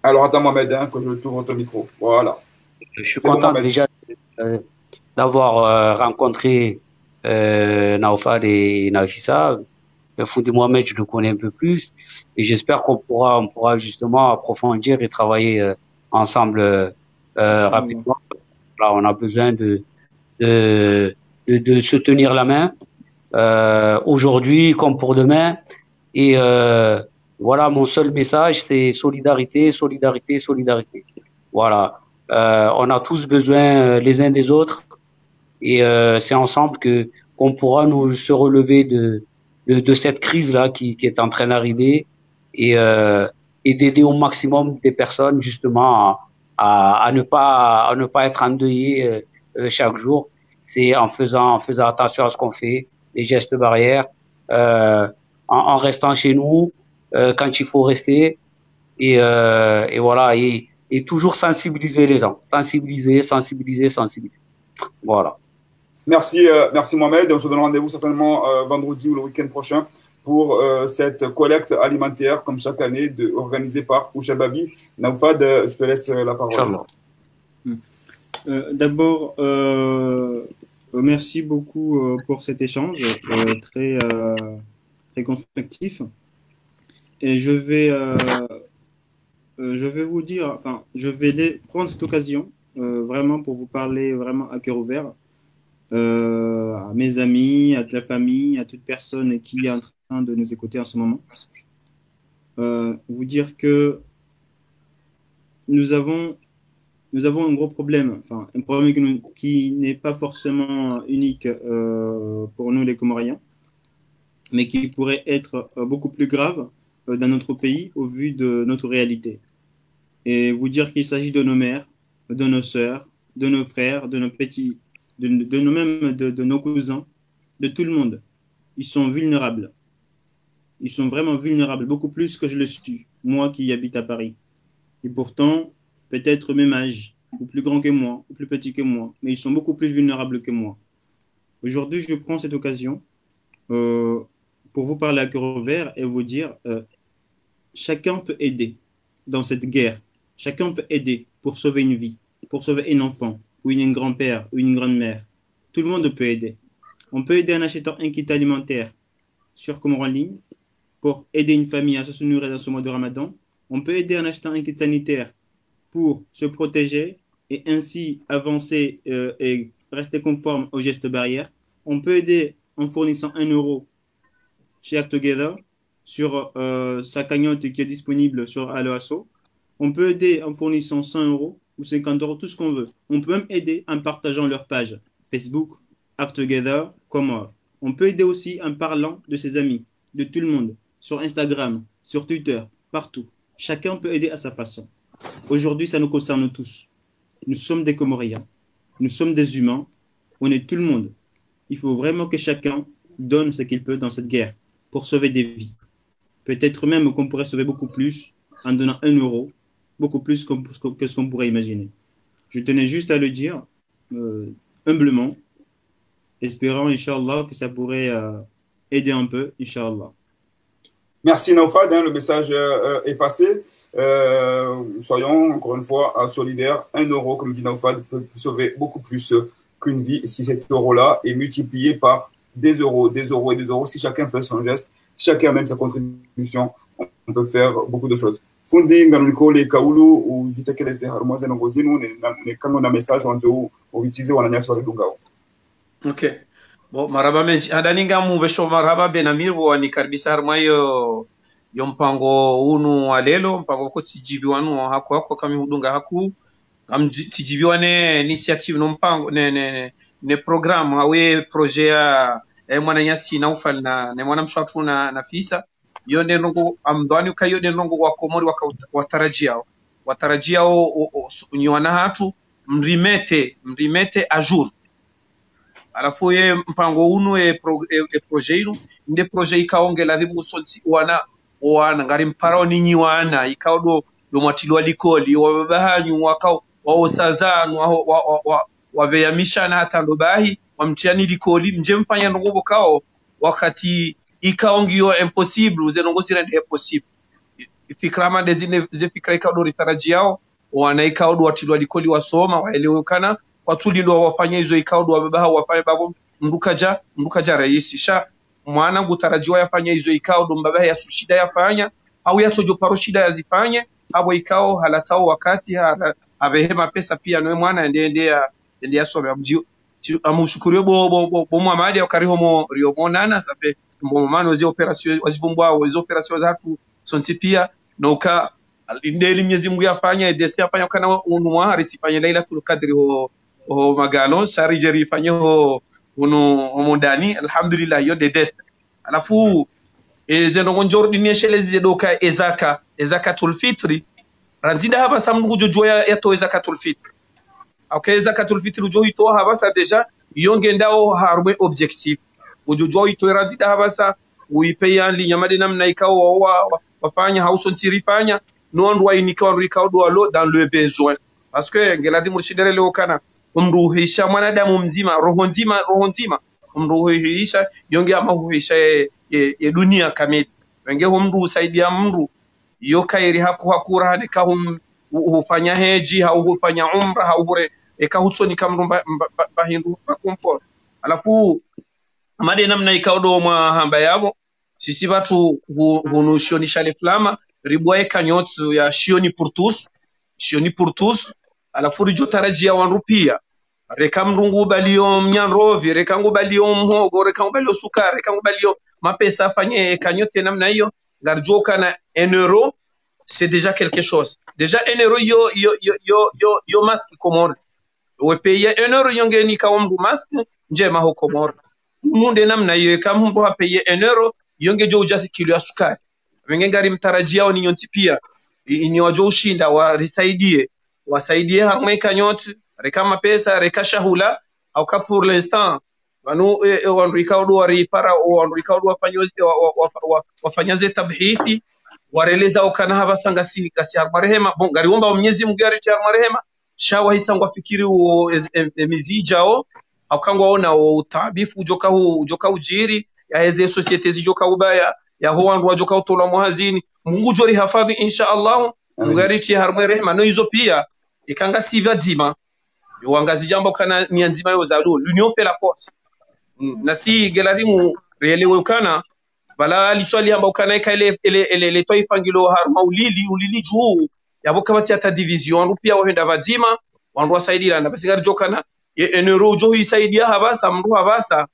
Alors, attends, Mohamed, que je t'ouvre ton micro. Voilà. Je suis content déjà d'avoir rencontré Naufad et Nafissa. Foudi Mohamed, je le connais un peu plus. Et j'espère qu'on pourra justement approfondir et travailler ensemble rapidement. Là, on a besoin de se tenir la main aujourd'hui comme pour demain. Et voilà, mon seul message, c'est solidarité, solidarité, solidarité. Voilà, on a tous besoin les uns des autres, et c'est ensemble qu'on pourra nous se relever de cette crise là qui est en train d'arriver, et d'aider au maximum des personnes justement à ne pas être endeuillé chaque jour. C'est en faisant attention à ce qu'on fait, les gestes barrières, en restant chez nous quand il faut rester, et voilà, et toujours sensibiliser les gens, sensibiliser. Voilà. Merci Mohamed. On se donne rendez-vous certainement vendredi ou le week-end prochain pour cette collecte alimentaire, comme chaque année, organisée par Ouchababi. Naufad, je te laisse la parole. D'abord, merci beaucoup pour cet échange très constructif. Et je vais vous dire, enfin, je vais prendre cette occasion vraiment pour vous parler vraiment à cœur ouvert à mes amis, à toute la famille, à toute personne qui est en train de nous écouter en ce moment. Vous dire que nous avons un gros problème, enfin un problème qui n'est pas forcément unique pour nous les Comoriens, mais qui pourrait être beaucoup plus grave dans notre pays au vu de notre réalité. et vous dire qu'il s'agit de nos mères, de nos sœurs, de nos frères, de nos petits, de nos même de nos cousins, de tout le monde. Ils sont vulnérables. Ils sont vraiment vulnérables, beaucoup plus que je le suis, moi qui habite à Paris. Et pourtant, peut-être même âge, ou plus grand que moi, ou plus petit que moi, mais ils sont beaucoup plus vulnérables que moi. Aujourd'hui, je prends cette occasion pour vous parler à cœur ouvert et vous dire chacun peut aider dans cette guerre. Chacun peut aider pour sauver une vie, pour sauver un enfant, ou un grand-père, ou une grand-mère. Tout le monde peut aider. On peut aider en achetant un kit alimentaire sur Comore en ligne pour aider une famille à se nourrir dans ce mois de Ramadan. On peut aider en achetant un kit sanitaire pour se protéger et ainsi avancer et rester conforme aux gestes barrières. On peut aider en fournissant 1 euro chez Act Together sur sa cagnotte qui est disponible sur Aloasso. On peut aider en fournissant 100 euros ou 50 euros, tout ce qu'on veut. On peut même aider en partageant leur page Facebook, Act Together, Comore. On peut aider aussi en parlant de ses amis, de tout le monde, sur Instagram, sur Twitter, partout. Chacun peut aider à sa façon. Aujourd'hui, ça nous concerne tous. Nous sommes des Comoriens. Nous sommes des humains. On est tout le monde. Il faut vraiment que chacun donne ce qu'il peut dans cette guerre pour sauver des vies. Peut-être même qu'on pourrait sauver beaucoup plus en donnant 1 euro, beaucoup plus que ce qu'on pourrait imaginer. Je tenais juste à le dire humblement, espérant, Inch'Allah, que ça pourrait aider un peu, Inch'Allah. Merci Naufad, le message est passé. Soyons encore une fois solidaires. 1 euro, comme dit Naufad, peut sauver beaucoup plus qu'une vie si cet euro-là est multiplié par des euros et des euros. Si chacun fait son geste, si chacun amène sa contribution, on peut faire beaucoup de choses. Fundi nganulikole kaulu ou ditekeleze harmoise na ngozinu ne kama na message ndio ubitize wananyasi wa Dungao. Okay. Bo maraba menji adaninga mu besho maraba benamir bo ni karbisa harmayo yo mpango unu walelo mpango ko tijibi wanu hako kami hudunga haku am tijibi wane initiative no mpango ne programme awe projet ya mwananyasi na ufal na mwana mshatu na fisa yonde nongo amdwani ukayode nongo wa Komori watarajiao nywana hatu mrimete a jour alafu ye mpango uno projet ino nde projet ikaongela dhibu sonsi wana ngari mparo ninyi wana ikaudo do mwatilwa likoli wabahanyu wakao waosazanu wabeyamisha na hata ndobahi wamtiani likoli mje mfanya nongo kao wakati ikaongio impossible zenongo sirende impossible ifikrama dezine zefikra ikaudo ritarajiao wana ikaudo watilwa likoli wasoma waelewekana watulilo wafanya hizo ikaudo wabaha wafanya babo mbukaja raisi sha mwana gutarajiwa yafanya hizo ikaudo mbabaha ya shida yafanya au yatojo paro shida yazifanye abo ikao halatao wakati abehema pesa pia no mwana ende asome mjio amushukuriyo bo Muhammad akariho rio nana sape mbomano ze operation wazivumbwa zo operation zatu sonsi pia noka indeli Mwenyezi Mungu yafanya desi yafanya kana unwa harisifanya Lailatul Qadri ho magalo sari jeri fanyo uno ndani alhamdulillah yo de death alafu zeno ngonjor ni shelezi doka ezakatul fitri ranzida haba samnu jojoya yato zakatul fitri okay zakatul fitri jo hito haba sa deja yonge ndao harwe objectif ujojo hito ranzida haba sa uipeya linyamade namna ikao wafanya hauson tirifanya non roi nikao rikaudo alo dans le besoin parce que ngeladi murshidere leo kana umruhisha mwanadamu mzima roho nzima umruhisha yonge amahuhisha ye dunia kamili wenge humru usaidia mru yo kairi hakura hane ka hufanya heji au hufanya umra au bure ekahutsoni kamru bahindu comfort alafu amade namna ikaudo mwa hamba yabo sisi watu hunushonisha le flama ribwae kanyotsu ya shioni pour tous alafu rijo tarajia wanrupia reka mrungu balio mnyanrovi reka ngu balio mhogo reka ngu balio sukari reka ngu balio mapesa afanye kanyote namna hiyo garjoka na 1 euro c'est déjà quelque chose déjà 1 euro yo masque Comore we paye 1 euro yonge ni kawamru masque njema ho Comore munde namna hiyo kama mbo paye 1 euro yonge jo ujasi kilo ya sukari wenge ngari mtarajia oni nyonti pia ini wajo ushinda warisaidie wasaidie harmai kanyoti reka mapesa reka shahula au ka pour l'instant wanu wandu ikaudu waripara wandu ikaudu wafanyaze tabhithi wareleza ukana haba sangasi kasi marehema bon gariomba Mwenyezi Mungu yari cha marehema shawa hisangwa fikiri uo mizijao au kangwa ona utabifu ujoka ujiri ya heze societe zijoka ubaya ya ho wandu wajoka utola muhazini Mungu jori hafadhi insha Allah ngari chi harmwe rehema no hizo pia ikanga sivya zima wangazi jambo kana ni nzima yo za l'union fait la force na si geladimu reelewe kana bala liswali ambao kana ile toifangilo harma ulili juu yaboka bati ata division rupia wahenda bazima wandu wasaidia na basi jokana enero jo hisaidia habasa mru habasa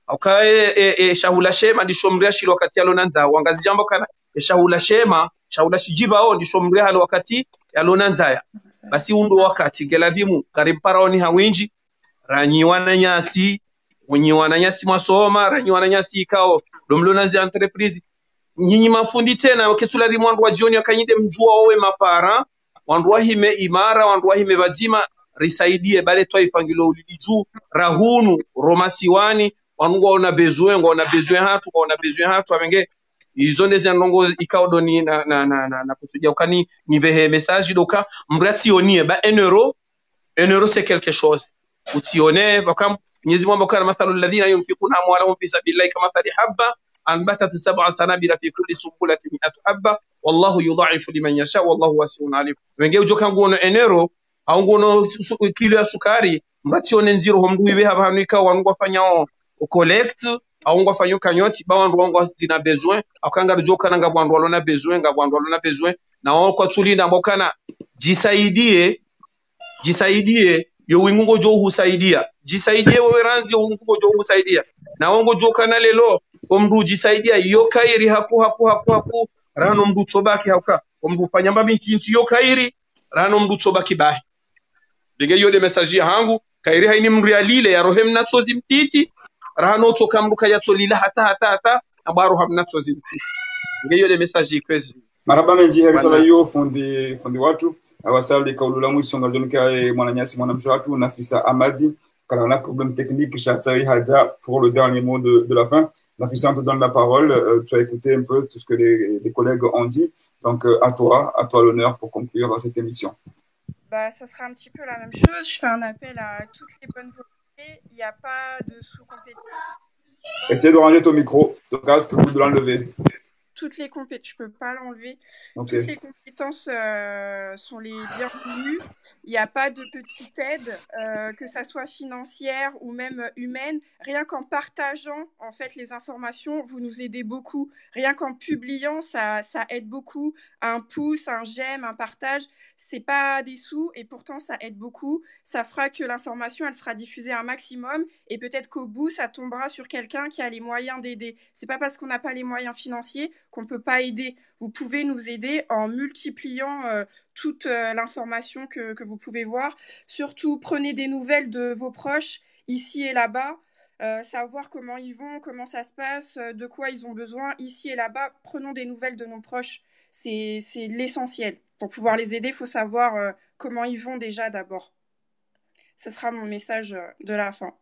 aukae shahula shema ndishomria shilo wakati alonanza wangazi jambo kana shahula shijiba o ndishomria halo wakati alonanza ya basi undo wakati geladimu karimparaoni hawinji ranyiwana nyasi unyiwana nyasi masoma ranyiwana nyasi ikao domlona zi entreprise nyinyi mafundi tena kesula di mwandu wa jioni akanyide mjua owe mapara wandu wahime imara wandu wahime bazima risaidie bale toifangilo uliju rahunu romasiwani wandu ona besoin hatu abenge izo ndezi ndongo ikao ni na kusudia ukani nibehe message doka mbrati onie ba 1 euro c'est quelque chose utione bakam Mwenyezi Mungu kana mathalu alladhina yunfiquna amwalahum fi sabilillahi kamathali habba anbatat 7 sanabila fi kulli sunbulatin 100 habba wallahu yudha'ifu liman yasha wallahu wasi'un alim wenge ujoka ngono enero au ngono kilo ya sukari mbati one nziro homdu ibe haba hanika wangu afanya collect au ngo afanya kanyoti ba wandu wangu zina besoin akanga ujoka nanga bwandu walona besoin na wao kwa tulinda mbokana jisaidie yo wingungo jo husaidia jisaidie wewe ranzi yo wingungo jo husaidia na wongo jo kana lelo omdu jisaidia yo kairi haku rano mdu tsobaki hauka omdu fanya mbinti yo kairi rano mdu tsobaki bahi dige yo de message hangu kairi haini mrialile ya rohem na tsozi mtiti rano toka mdu kaya tsolila hata abaro hamna tsozi mtiti dige yo de message kwezi maraba menji herisala yo fundi watu awasali kaulula mwisho ngajonika mwananyasi mwanamshwatu Nafisa Amadi car on a problème technique Chatari Hadja pour le dernier mot de la fin. Nafisa, on te donne la parole, tu as écouté un peu tout ce que les collègues ont dit, donc à toi l'honneur pour conclure cette émission. Bah, ça sera un petit peu la même chose, je fais un appel à toutes les bonnes volontés, il n'y a pas de sous-compétence. Essaye de ranger ton micro, ton casque, ou de l'enlever. Toutes les compétences, je peux pas l'enlever. Okay. Toutes les compétences sont les bienvenues. Il n'y a pas de petite aide, que ça soit financière ou même humaine. Rien qu'en partageant en fait les informations, vous nous aidez beaucoup. Rien qu'en publiant, ça aide beaucoup. Un pouce, un j'aime, un partage, c'est pas des sous et pourtant ça aide beaucoup. Ça fera que l'information elle sera diffusée un maximum et peut-être qu'au bout ça tombera sur quelqu'un qui a les moyens d'aider. C'est pas parce qu'on n'a pas les moyens financiers qu'on ne peut pas aider. Vous pouvez nous aider en multipliant toute l'information que vous pouvez voir. Surtout, prenez des nouvelles de vos proches, ici et là-bas, savoir comment ils vont, comment ça se passe, de quoi ils ont besoin, ici et là-bas. Prenons des nouvelles de nos proches. C'est l'essentiel. Pour pouvoir les aider, il faut savoir comment ils vont déjà d'abord. Ce sera mon message de la fin.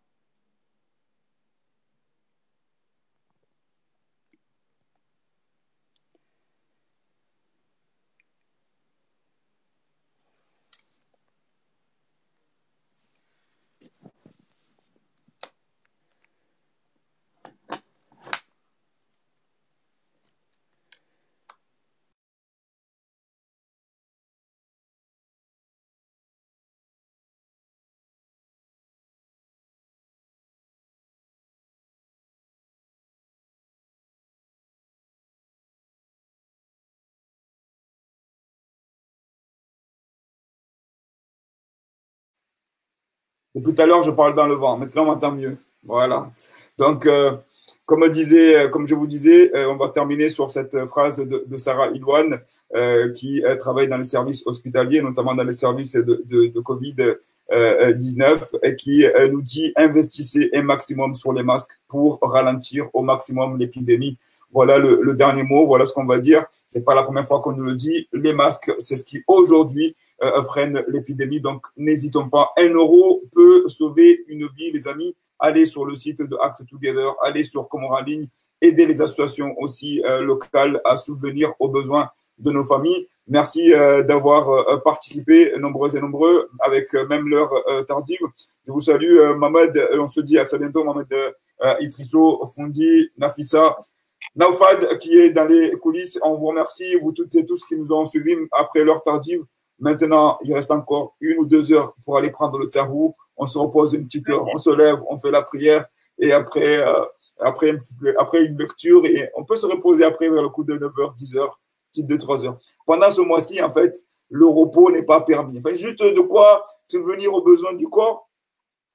Depuis tout à l'heure, je parle dans le vent. Maintenant, on m'entend mieux. Voilà. Donc, comme je vous disais, on va terminer sur cette phrase de Sarah Ilouane qui travaille dans les services hospitaliers, notamment dans les services de Covid-19 et qui nous dit « Investissez un maximum sur les masques pour ralentir au maximum l'épidémie ». Voilà le dernier mot, voilà ce qu'on va dire. C'est pas la première fois qu'on nous le dit. Les masques, c'est ce qui aujourd'hui freine l'épidémie. Donc, n'hésitons pas. 1 euro peut sauver une vie, les amis. Allez sur le site de Act Together, allez sur Comores en ligne, aidez les associations aussi locales à subvenir aux besoins de nos familles. Merci d'avoir participé, nombreux et nombreux, avec même l'heure tardive. Je vous salue, Mohamed. On se dit à très bientôt, Mohamed Idrisso, Fondi, Nafissa. Naufad qui est dans les coulisses, on vous remercie, vous toutes et tous qui nous ont suivis après l'heure tardive. Maintenant, il reste encore 1 ou 2 heures pour aller prendre le tsarou. On se repose une petite heure, on se lève, on fait la prière et après une lecture et on peut se reposer après vers le coup de 9h, 10h, petite 2-3 heures. Pendant ce mois-ci, en fait, le repos n'est pas permis. Enfin, juste de quoi subvenir aux besoins du corps,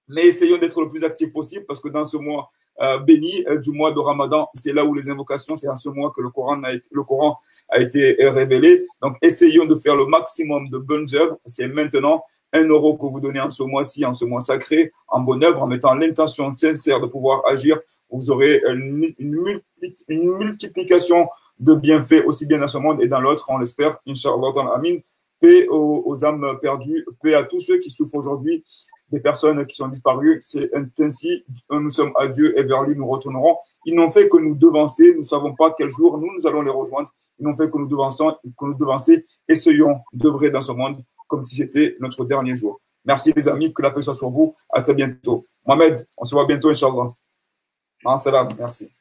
mais essayons d'être le plus actifs possible parce que dans ce mois béni du mois de Ramadan, c'est là où les invocations, c'est en ce mois que le Coran a été révélé. Donc, essayons de faire le maximum de bonnes œuvres. C'est maintenant 1 euro que vous donnez en ce mois-ci, en ce mois sacré, en bonne œuvre, en mettant l'intention sincère de pouvoir agir. Vous aurez une multiplication de bienfaits aussi bien dans ce monde et dans l'autre, on l'espère. Inch'Allah, amin. Paix aux âmes perdues, paix à tous ceux qui souffrent aujourd'hui, des personnes qui sont disparues. C'est ainsi, nous sommes à Dieu et vers lui nous retournerons. Ils n'ont fait que nous devancer, nous ne savons pas quel jour nous allons les rejoindre. Ils n'ont fait que nous devancer. Essayons d'œuvrer dans ce monde comme si c'était notre dernier jour. Merci les amis, que la paix soit sur vous. À très bientôt. Mohamed, on se voit bientôt, Inch'Allah. Salam, merci.